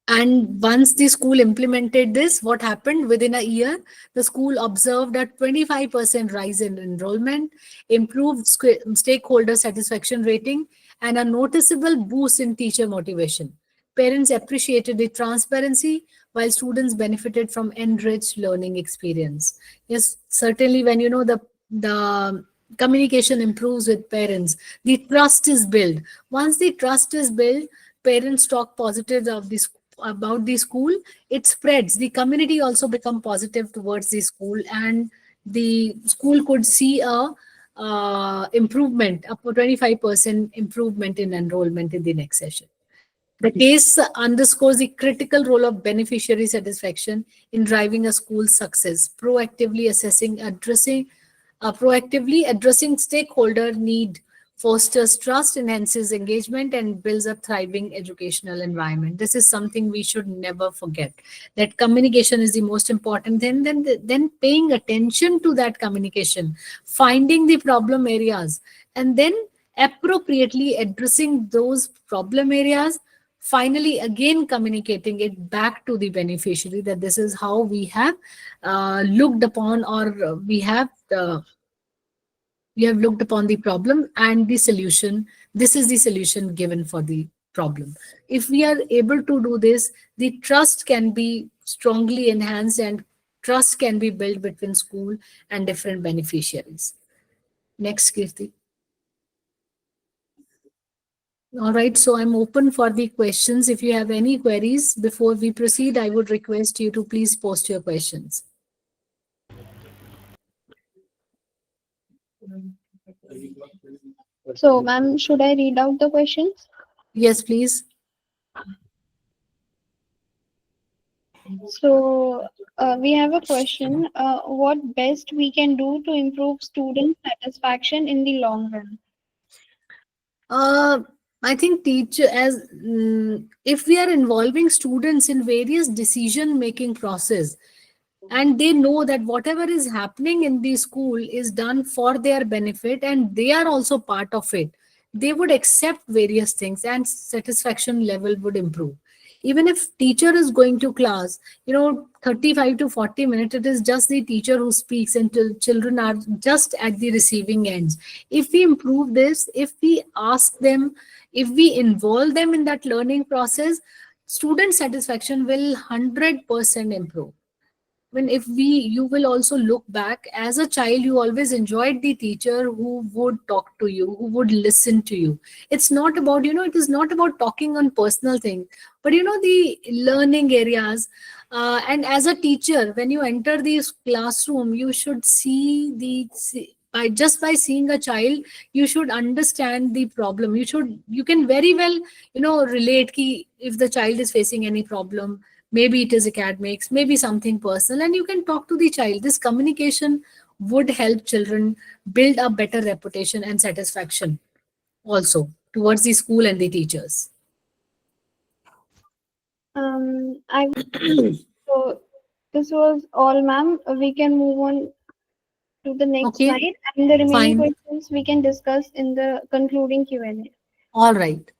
And once the school implemented this, what happened within a year? The school observed a 25% rise in enrollment, improved stakeholder satisfaction rating, and a noticeable boost in teacher motivation. Parents appreciated the transparency while students benefited from enriched learning experience. Yes, certainly when the communication improves with parents, the trust is built. Once the trust is built, parents talk positive about the school, it spreads. The community also become positive towards the school, and the school could see a improvement, up to 25% improvement in enrollment in the next session. The case underscores the critical role of beneficiary satisfaction in driving a school's success. Proactively addressing stakeholder need fosters trust, enhances engagement, and builds a thriving educational environment. This is something we should never forget. That communication is the most important thing. Then paying attention to that communication, finding the problem areas, and then appropriately addressing those problem areas. Finally, again communicating it back to the beneficiary that this is how we have looked upon, or we have looked upon the problem and the solution. This is the solution given for the problem. If we are able to do this, the trust can be strongly enhanced and trust can be built between school and different beneficiaries. Next, Kirti. All right, so I'm open for the questions. If you have any queries before we proceed, I would request you to please post your questions. So, ma'am, should I read out the questions? Yes, please. So, we have a question. What best we can do to improve student satisfaction in the long run? Uh, I think if we are involving students in various decision making process, and they know that whatever is happening in the school is done for their benefit and they are also part of it, they would accept various things and satisfaction level would improve. Even if teacher is going to class, 35 to 40 minutes, it is just the teacher who speaks and children are just at the receiving ends. If we improve this, if we ask them, if we involve them in that learning process, student satisfaction will 100% improve. When if we you will also look back, as a child you always enjoyed the teacher who would talk to you, who would listen to you. It's not about, it is not about talking on personal things, but the learning areas. And as a teacher, when you enter the classroom, you should see by seeing a child, you should understand the problem. You can very well, relate ki if the child is facing any problem, maybe it is academics, maybe something personal, and you can talk to the child. This communication would help children build a better reputation and satisfaction also towards the school and the teachers. I so this was all, ma'am. We can move on to the next Okay, slide, and the remaining fine. questions we can discuss in the concluding Q&A. All right.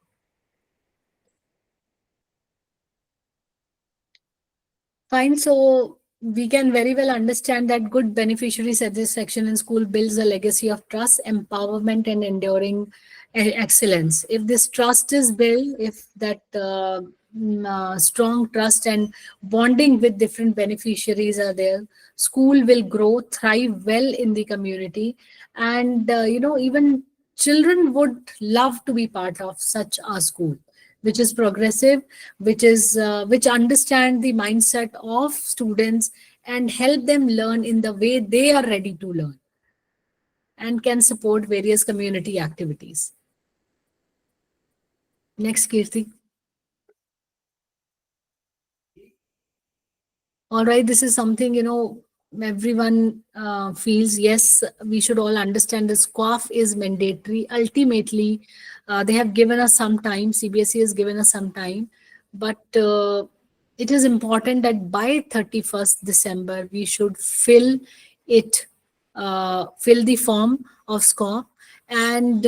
Fine. So we can very well understand that good beneficiary satisfaction in school builds a legacy of trust, empowerment, and enduring excellence. If this trust is built, if that strong trust and bonding with different beneficiaries are there, school will grow, thrive well in the community, and even children would love to be part of such a school which is progressive, which understand the mindset of students and help them learn in the way they are ready to learn, and can support various community activities. Next, Kirti. All right, this is something, everyone feels. Yes, we should all understand this. SQAAF is mandatory. Ultimately, they have given us some time. CBSE has given us some time, but it is important that by 31st December, we should it, fill the form of SQAAF. And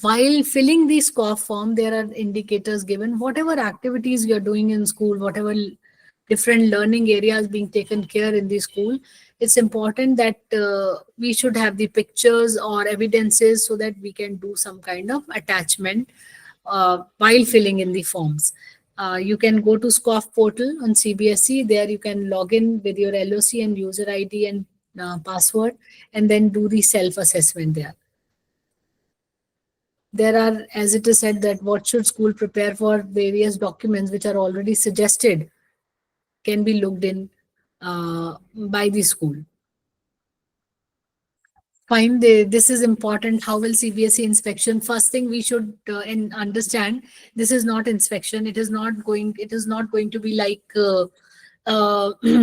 while filling the SQAAF form, there are indicators given. Whatever activities you're doing in school, whatever different learning areas being taken care in the school, it's important that we should have the pictures or evidences so that we can do some kind of attachment while filling in the forms. You can go to SQAAF portal on CBSE. There you can log in with your LOC and user ID and password, and then do the self assessment there. There are, as it is said, that what should school prepare for, various documents which are already suggested can be looked in by the school. Fine, this is important. How will CBSE inspection? First thing we should understand, this is not inspection. It is not going. It is not going to be like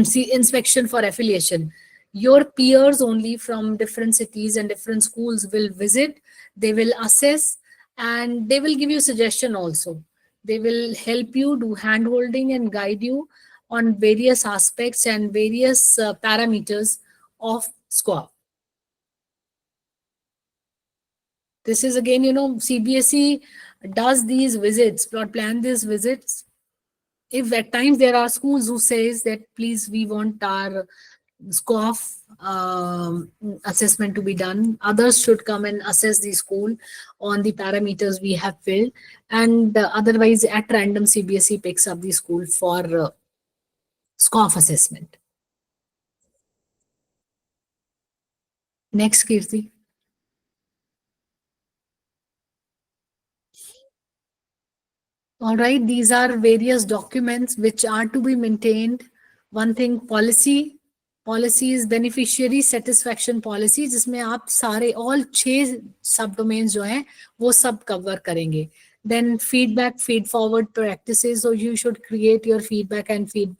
see inspection for affiliation. Your peers only from different cities and different schools will visit. They will assess, and they will give you suggestion also. They will help you do hand holding and guide you on various aspects and various parameters of SQAAF. This is again, CBSE does these visits, plan these visits. If at times there are schools who says that please we want our SQAAF assessment to be done, others should come and assess the school on the parameters we have filled, and otherwise at random CBSE picks up the school for SQAAF assessment. Next, Kirti. All right, these are various documents which are to be maintained. One thing, policy is beneficiary satisfaction policy, जिसमें आप सारे all 6 सब domains जो हैं वो सब cover करेंगे. Then feed forward practices. So you should create your feedback and feed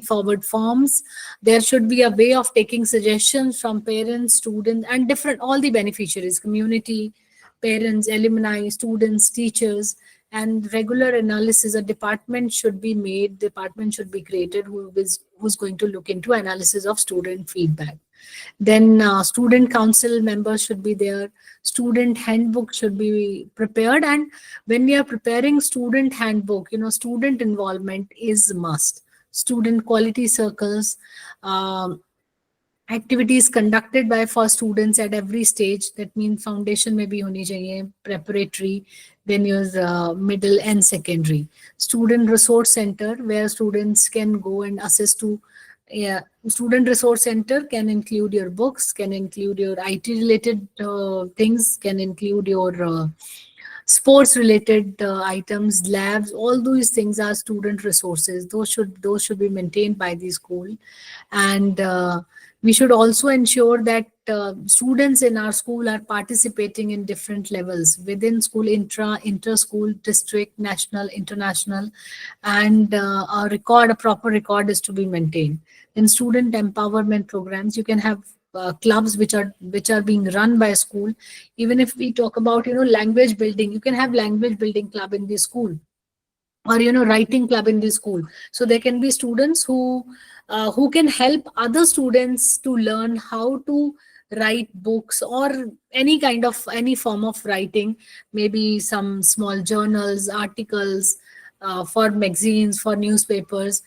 forward forms. There should be a way of taking suggestions from parents, students, and different all the beneficiaries, community, parents, alumni, students, teachers, and regular analysis. A department should be made, department should be created who's going to look into analysis of student feedback. Then student council members should be there. Student handbook should be prepared. And when we are preparing student handbook, student involvement is must. Student quality circles, activities conducted by for students at every stage. That means foundation में भी होनी चाहिए, preparatory, then your middle and secondary. Student resource center where students can go and access to. Yeah, student resource center can include your books, can include your IT related things, can include your sports related items, labs. All these things are student resources. Those should be maintained by the school. And We should also ensure that students in our school are participating in different levels within school, inter school, district, national, international, and a proper record is to be maintained. In student empowerment programs, you can have clubs which are being run by a school. Even if we talk about language building, you can have language building club in the school, or writing club in the school. So there can be students who can help other students to learn how to write books, or any form of writing, maybe some small journals, articles, for magazines, for newspapers.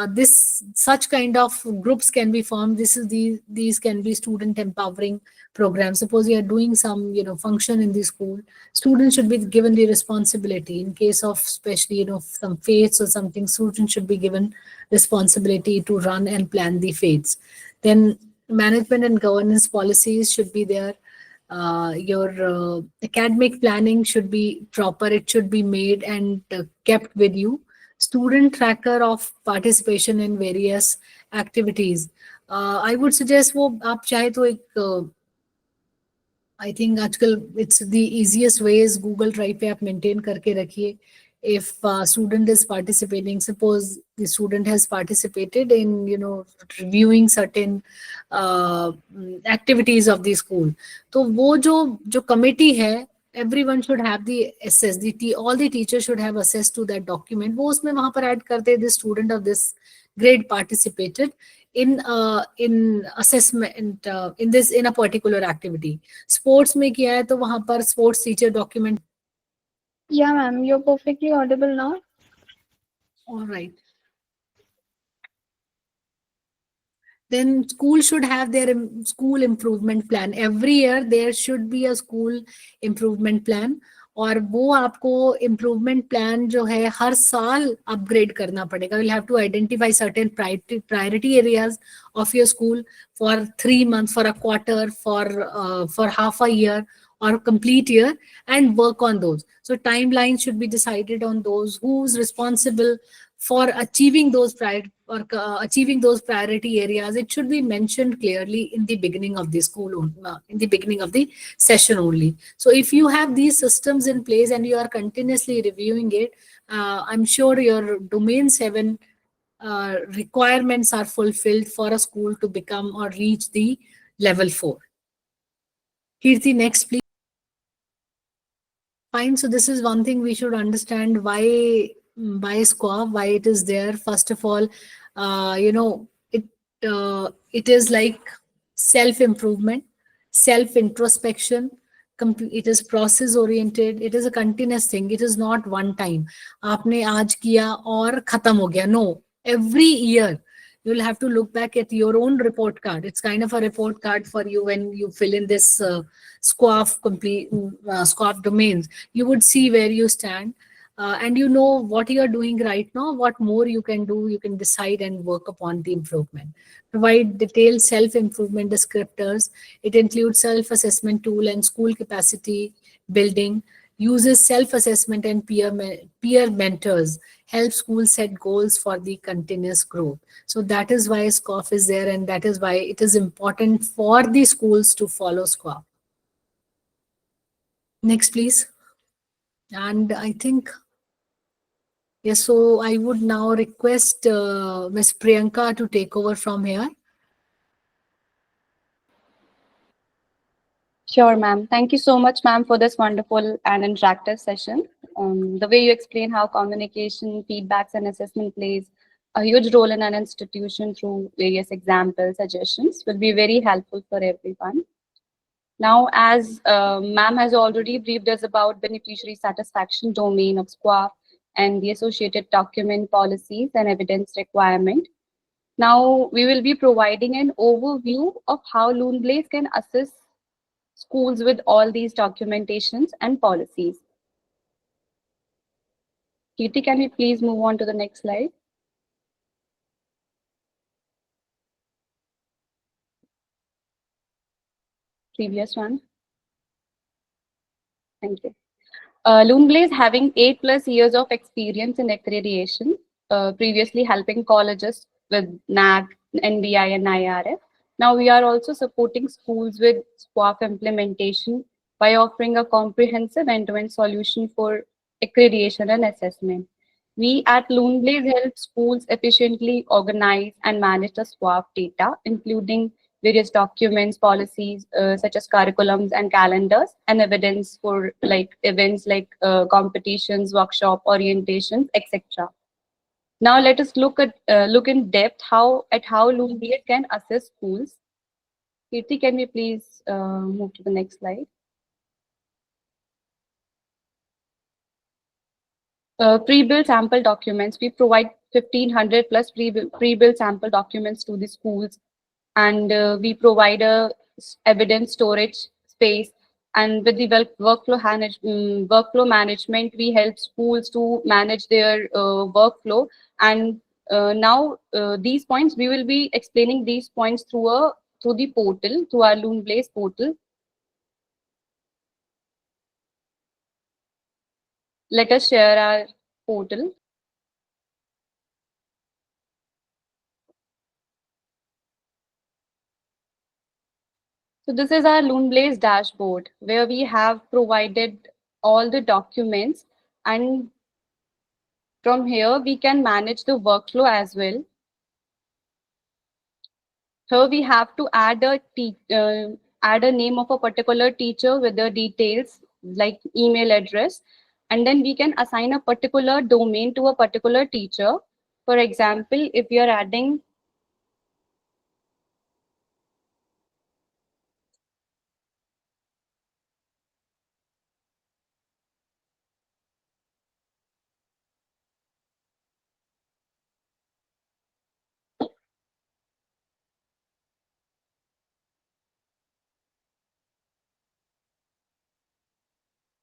This such kind of groups can be formed. These can be student empowering programs. Suppose you are doing some function in the school, students should be given the responsibility. In case of especially some fates or something, students should be given responsibility to run and plan the fates. Then management and governance policies should be there. Your academic planning should be proper. It should be made and kept with you. Student tracker of participation in various activities. I would suggest वो आप चाहे तो एक I think आजकल it's the easiest way is Google drive पे आप maintain करके रखिए. If student is participating, suppose the student has participated in reviewing certain activities of the school, तो वो जो committee है, everyone should have the access, all the teachers should have access to that document. वो उसमें वहां पर add करते this student of this grade participated in assessment in a particular activity. Sports में किया है तो वहां पर sports teacher document. Yeah, ma'am, you're perfectly audible now. All right. Then school should have their school improvement plan. Every year there should be a school improvement plan. और वो आपको improvement plan जो है हर साल अपग्रेड करना पड़ेगा. You'll have to identify certain priority areas of your school for 3 months, for a quarter, for half a year or complete year, and work on those. So timelines should be decided on those. Who's responsible for achieving those achieving those priority areas? It should be mentioned clearly in the beginning of the school, in the beginning of the session only. So if you have these systems in place and you are continuously reviewing it, I'm sure your domain 7 requirements are fulfilled for a school to become or reach the level 4. Kirti, next please. Fine. So this is one thing we should understand why SQAAF, why it is there. First of all, it is like self improvement, self introspection. It is process oriented. It is a continuous thing. It is not one time. आपने आज किया और खत्म हो गया. No, every year you will have to look back at your own report card. It's kind of a report card for you when you fill in this SQAAF domains. You would see where you stand, and you know what you are doing right now, what more you can do. You can decide and work upon the improvement. Provide detailed self-improvement descriptors. It includes self-assessment tool and school capacity building. Uses self-assessment and peer mentors. Help schools set goals for the continuous growth. So that is why SQAAF is there, and that is why it is important for the schools to follow SQAAF. Next, please. And I think, yes, so I would now request Ms. Priyanka to take over from here. Sure, ma'am. Thank you so much, ma'am, for this wonderful and interactive session. The way you explain how communication, feedbacks, and assessment plays a huge role in an institution through various examples, suggestions will be very helpful for everyone. Now, as ma'am has already briefed us about beneficiary satisfaction domain of SQAAF and the associated document policies and evidence requirement, now we will be providing an overview of how Luneblaze can assist schools with all these documentations and policies. Kirti, can we please move on to the next slide? Previous one. Thank you. Luneblaze, having 8+ years of experience in accreditation, previously helping colleges with NAC, NBI, and IRF, Now we are also supporting schools with SQAAF implementation by offering a comprehensive end-to-end solution for accreditation and assessment. We at Luneblaze help schools efficiently organize and manage the SQAAF data, including various documents, policies, such as curriculums and calendars, and evidence for like events like competitions, workshop, orientations, etc. Now let us look in depth how Luneblaze can assess schools. Kirti, can we please move to the next slide? Pre-built sample documents. We provide 1,500 plus pre-built sample documents to the schools, and we provide a evidence storage space. And with the workflow management, we help schools to manage their workflow. And now these points, we will be explaining these points through the portal, through our Luneblaze portal. Let us share our portal. So this is our Luneblaze dashboard where we have provided all the documents, and from here we can manage the workflow as well. Here we have to add a name of a particular teacher with the details like email address, and then we can assign a particular domain to a particular teacher. For example, if we are adding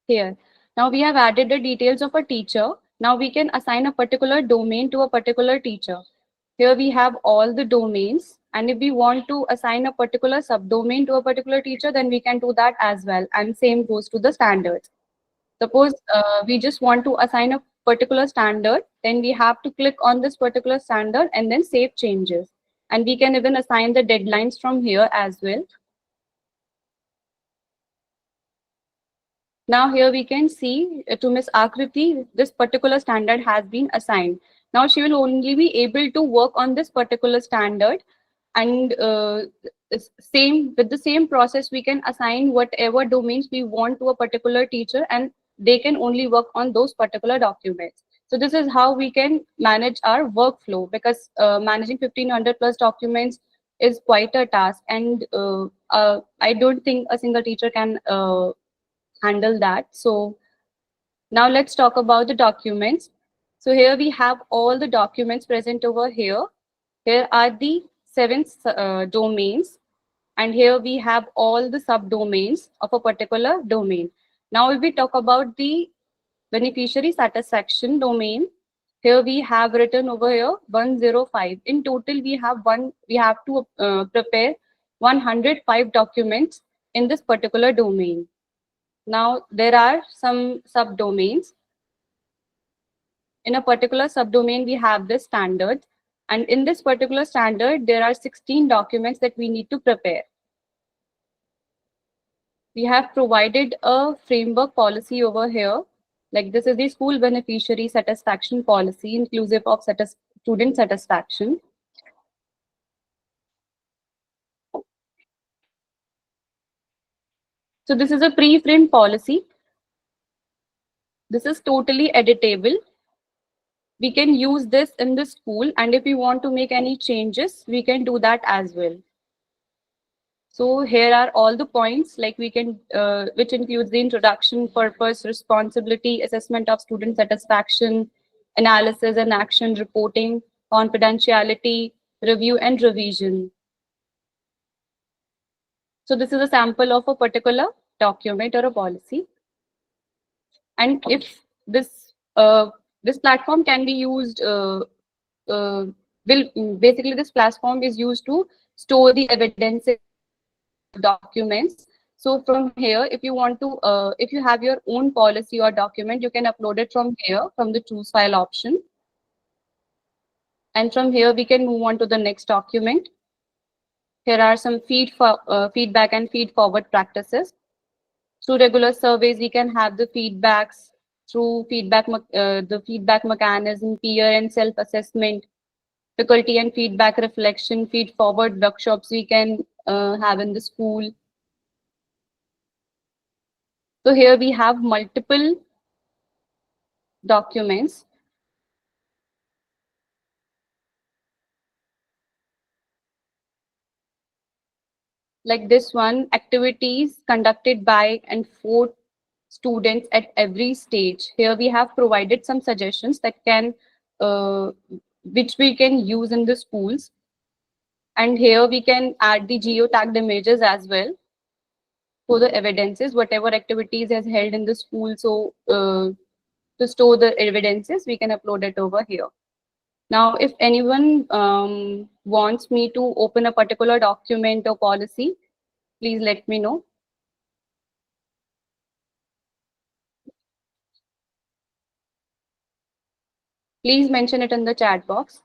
here. Now we have added the details of a teacher. Now we can assign a particular domain to a particular teacher. Here we have all the domains, and if we want to assign a particular subdomain to a particular teacher, then we can do that as well. And same goes to the standards. Suppose we just want to assign a particular standard, then we have to click on this particular standard and then save changes. And we can even assign the deadlines from here as well. Now here we can see to Miss Akriti, this particular standard has been assigned. Now she will only be able to work on this particular standard, and with the same process we can assign whatever domains we want to a particular teacher, and they can only work on those particular documents. So this is how we can manage our workflow, because managing 1,500 plus documents is quite a task, and I don't think a single teacher can handle that. So now let's talk about the documents. So here we have all the documents present over here. Here are the 7 domains, and here we have all the subdomains of a particular domain. Now if we talk about the beneficiary satisfaction domain, here we have written over here 105. In total we have to prepare 105 documents in this particular domain. Now, there are some subdomains. In a particular subdomain, we have this standard. And in this particular standard, there are 16 documents that we need to prepare. We have provided a framework policy over here. Like this is the school beneficiary satisfaction policy, inclusive of student satisfaction. So this is a pre-framed policy. This is totally editable. We can use this in the school, and if we want to make any changes, we can do that as well. So here are all the points, like we can, which includes the introduction, purpose, responsibility, assessment of student satisfaction, analysis and action, reporting, confidentiality, review and revision. So this is a sample of a particular document or a policy. And if this platform can be used, basically this platform is used to store the evidence documents. So from here, if you want to, if you have your own policy or document, you can upload it from here, from the choose file option. And from here, we can move on to the next document. Here are some feedback and feed forward practices. Through regular surveys, we can have the feedbacks through the feedback mechanism, peer and self-assessment, faculty and feedback reflection, feed forward workshops we can have in the school. So here we have multiple documents. Like this one, activities conducted by and for students at every stage. Here we have provided some suggestions that can, which we can use in the schools. And here we can add the geotagged images as well for the evidences, whatever activities has held in the school. So to store the evidences, we can upload it over here. Now, if anyone wants me to open a particular document or policy, please let me know. Please mention it in the chat box.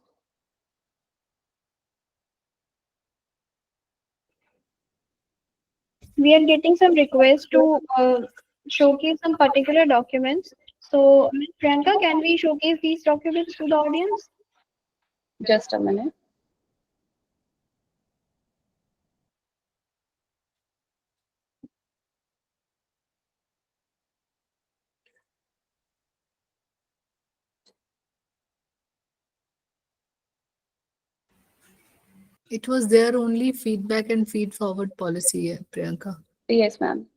We are getting some requests to showcase some particular documents. So, Ms. Priyanka, can we showcase these documents to the audience? Just a minute. It was there only feedback and feed forward policy, Priyanka. Yes, ma'am.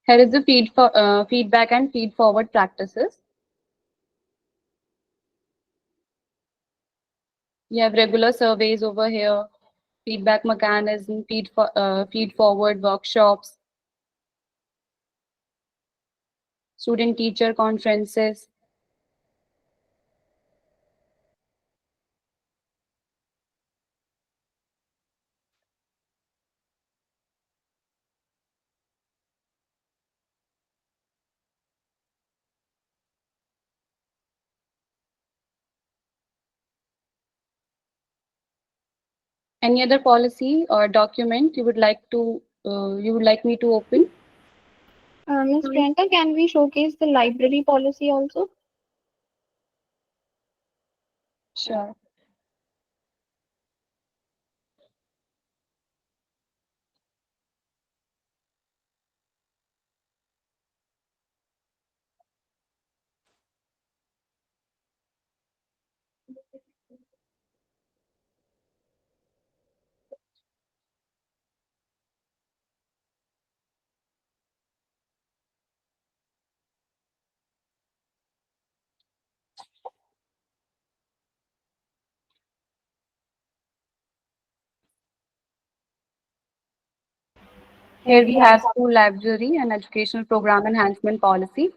Here is the feedback and feed forward practices. You have regular surveys over here, feedback mechanism, feed forward workshops, student teacher conferences. Any other policy or document you would like me to open? Ms. Priyanka, can we showcase the library policy also? Sure. Here we have school library and educational program enhancement policy.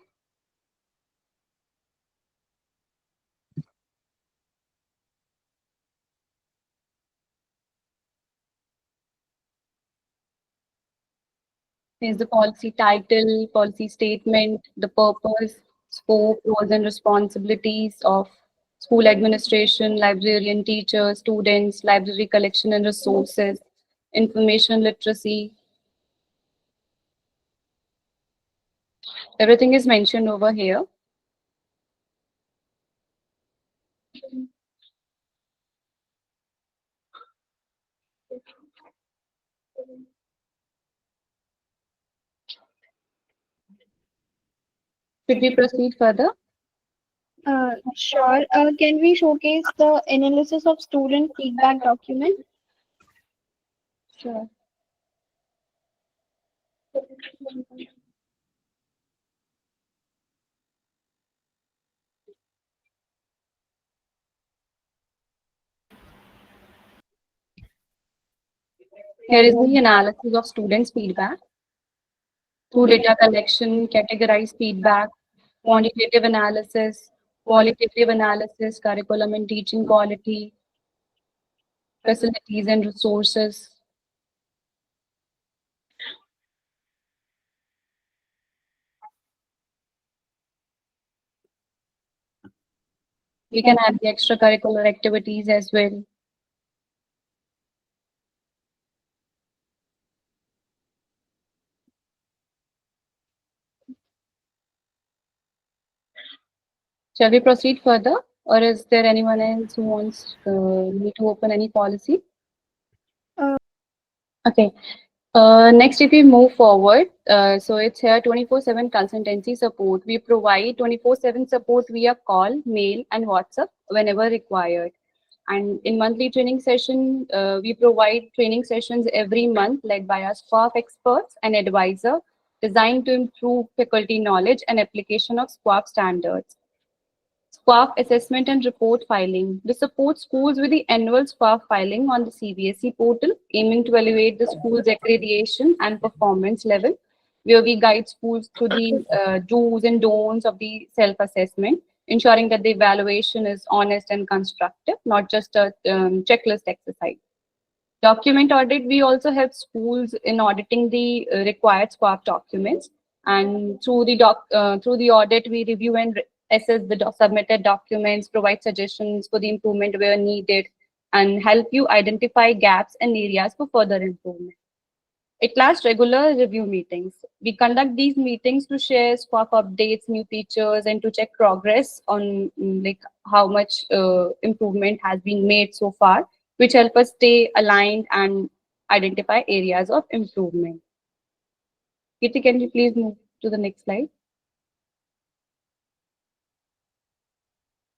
Here's the policy title, policy statement, the purpose, scope, roles and responsibilities of school administration, librarian, teachers, students, library collection and resources, information literacy. Everything is mentioned over here. Should we proceed further? Sure. Can we showcase the analysis of student feedback document? Sure. Here is the analysis of students' feedback through data collection, categorized feedback, quantitative analysis, qualitative analysis, curriculum and teaching quality, facilities and resources. We can add the extracurricular activities as well. Shall we proceed further, or is there anyone else who wants me to open any policy? Uh, Okay. Next, if we move forward, so it's here 24/7 consultancy support. We provide 24/7 support via call, mail, and WhatsApp whenever required. And in monthly training session, we provide training sessions every month led by our SQAAF experts and advisor designed to improve faculty knowledge and application of SQAAF standards. SQAAF assessment and report filing. We support schools with the annual SQAAF filing on the CBSE portal, aiming to evaluate the school's accreditation and performance level, where we guide schools through the do's and don'ts of the self-assessment, ensuring that the evaluation is honest and constructive, not just a checklist exercise. Document audit, we also help schools in auditing the required SQAAF documents. And through the audit, we review and assess the submitted documents, provide suggestions for the improvement where needed, and help you identify gaps and areas for further improvement. It lasts regular review meetings. We conduct these meetings to share SQAAF updates, new features, and to check progress on like how much improvement has been made so far, which help us stay aligned and identify areas of improvement. Kirti, can you please move to the next slide?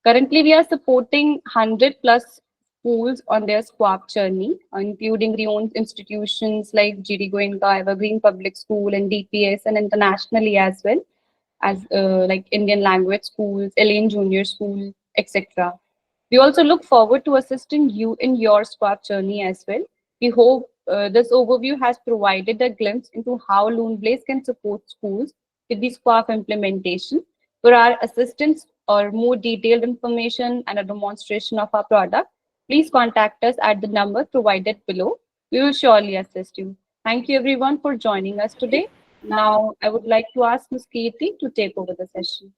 Currently, we are supporting 100 plus schools on their SQAAF journey, including renowned institutions like GD Goenka, Evergreen Public School, and DPS, and internationally as well as like Indian language schools, Elaine Junior School, etc. We also look forward to assisting you in your SQAAF journey as well. We hope this overview has provided a glimpse into how Luneblaze can support schools with the SQAAF implementation. For our assistance or more detailed information and a demonstration of our product, please contact us at the number provided below. We will surely assist you. Thank you everyone for joining us today. Now, I would like to ask Ms. Katie to take over the session.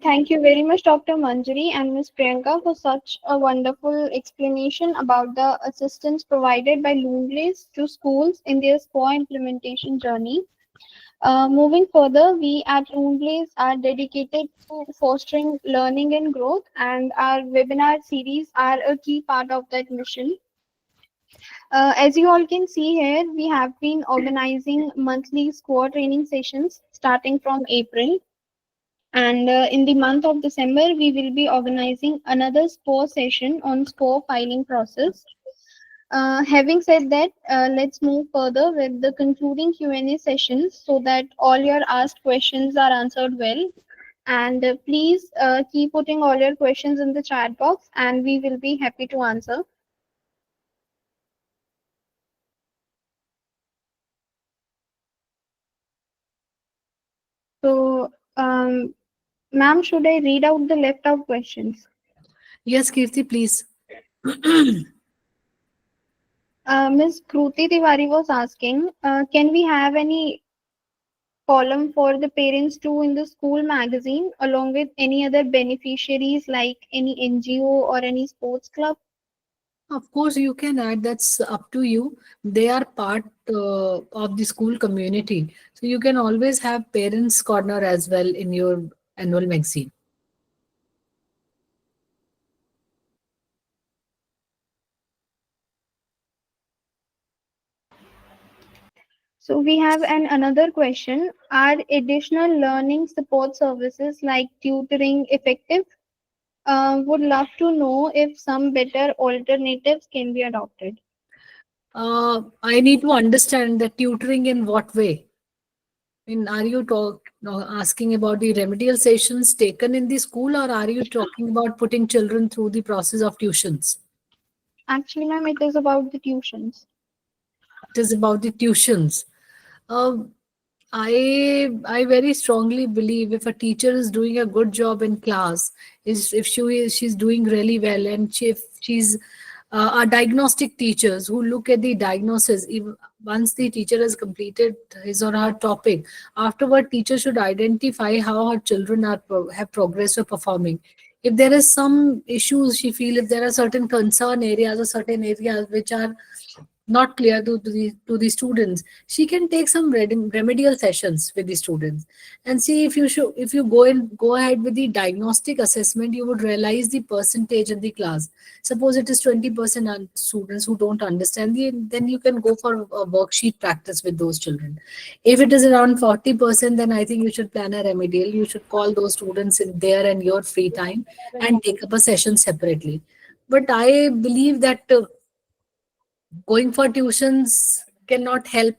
Thank you very much, Dr. Manjari and Ms. Priyanka, for such a wonderful explanation about the assistance provided by Luneblaze to schools in their SQAA implementation journey. Moving further, we at Luneblaze are dedicated to fostering learning and growth, and our webinar series are a key part of that mission. As you all can see here, we have been organizing monthly SQAA training sessions starting from April. And in the month of December, we will be organizing another SQAA session on SQAA filing process. Having said that, let's move further with the concluding Q&A sessions so that all your asked questions are answered well. And please keep putting all your questions in the chat box and we will be happy to answer. So, ma'am, should I read out the left out questions? Yes, Kirti, please. Ms. Kruti Tiwari was asking, can we have any column for the parents too in the school magazine along with any other beneficiaries like any NGO or any sports club? Of course, you can add. That's up to you. They are part of the school community. So you can always have parents' corner as well in your annual magazine. So we have another question. Are additional learning support services like tutoring effective? Would love to know if some better alternatives can be adopted. I need to understand the tutoring in what way? Are you asking about the remedial sessions taken in the school, or are you talking about putting children through the process of tuitions? Actually, ma'am, it is about the tuitions. it is about the tuitions. Um, I very strongly believe if a teacher is doing a good job in class, is if she's doing really well, and if she's are diagnostic teachers who look at the diagnosis. Even once the teacher has completed his or her topic, afterward teacher should identify how her children have progressed or performing. If there is some issues she feel, if there are certain concern areas or certain areas which are not clear to the students, she can take some remedial sessions with the students and see if you should, if you go ahead with the diagnostic assessment, you would realize the percentage in the class. Suppose it is 20% students who don't understand then you can go for a worksheet practice with those children. If it is around 40%, then I think you should plan a remedial. You should call those students in their and your free time and take up a session separately. But I believe that going for tuitions cannot help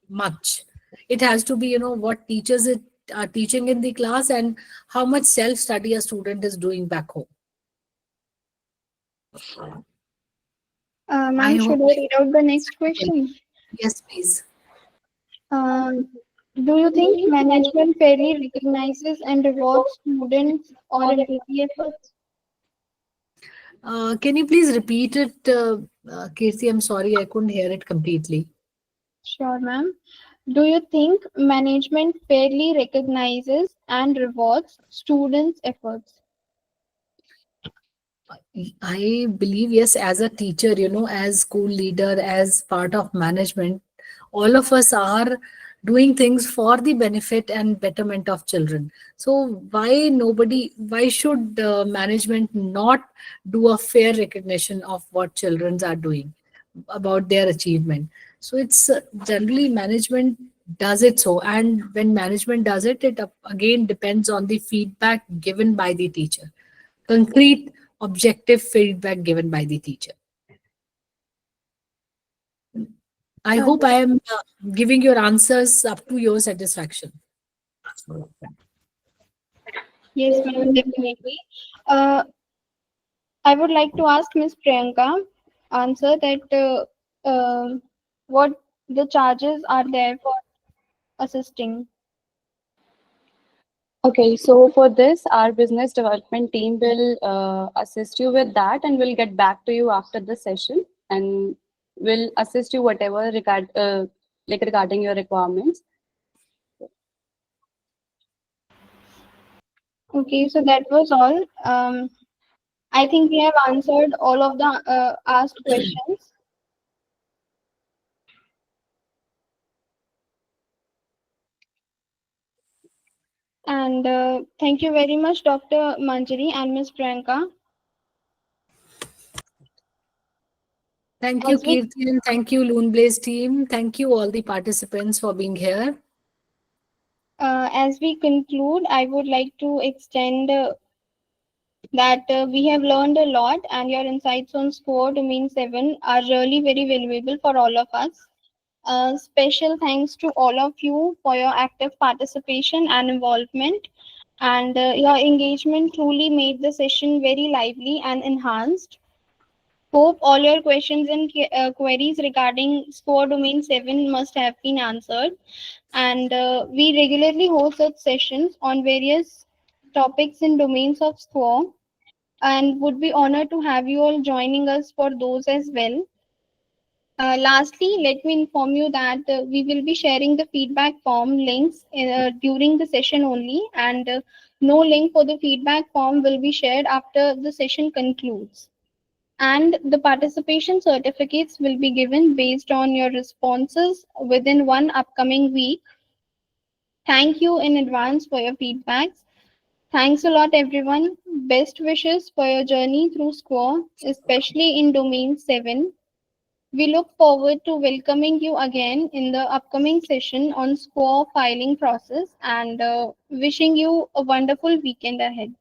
much. It has to be, what teachers it are teaching in the class and how much self study a student is doing back home. I Ma'am, hope should I read out the next yes, question? yes, please. Um, do you think management fairly recognizes and rewards students or employee efforts? Can you please repeat it, Kirti? I'm sorry, I couldn't hear it completely. Sure, ma'am. Do you think management fairly recognizes and rewards students' efforts? I believe, yes, as a teacher, as school leader, as part of management, all of us are doing things for the benefit and betterment of children. So why should management not do a fair recognition of what children are doing about their achievement? So it's generally management does it so, and when management does it, it again depends on the feedback given by the teacher, concrete objective feedback given by the teacher. I Uh, hope I am giving your answers up to your satisfaction. yes, ma'am, definitely. Uh, I would like to ask Ms. Priyanka answer that what the charges are there for assisting. Okay, so for this, our business development team will assist you with that, and we'll get back to you after the session, and will assist you whatever regarding your requirements. Okay, so that was all. I think we have answered all of the asked questions. And thank you very much, Dr. Manjari and Ms. Priyanka. Thank you, As we Kirti, and thank you, Luneblaze team. Thank you, all the participants, for being here. as we conclude, I would like to extend that we have learned a lot, and your insights on SQAA Domain 7 are really very valuable for all of us. Special thanks to all of you for your active participation and involvement. And your engagement truly made the session very lively and enhanced. Hope all your questions and queries regarding SQAA Domain 7 must have been answered. And we regularly host such sessions on various topics and domains of SQAA, and would be honored to have you all joining us for those as well. Lastly, let me inform you that we will be sharing the feedback form links during the session only, and no link for the feedback form will be shared after the session concludes. And the participation certificates will be given based on your responses within one upcoming week. Thank you in advance for your feedbacks. Thanks a lot, everyone. Best wishes for your journey through SQAA, especially in Domain 7. We look forward to welcoming you again in the upcoming session on SQAA filing process, and wishing you a wonderful weekend ahead.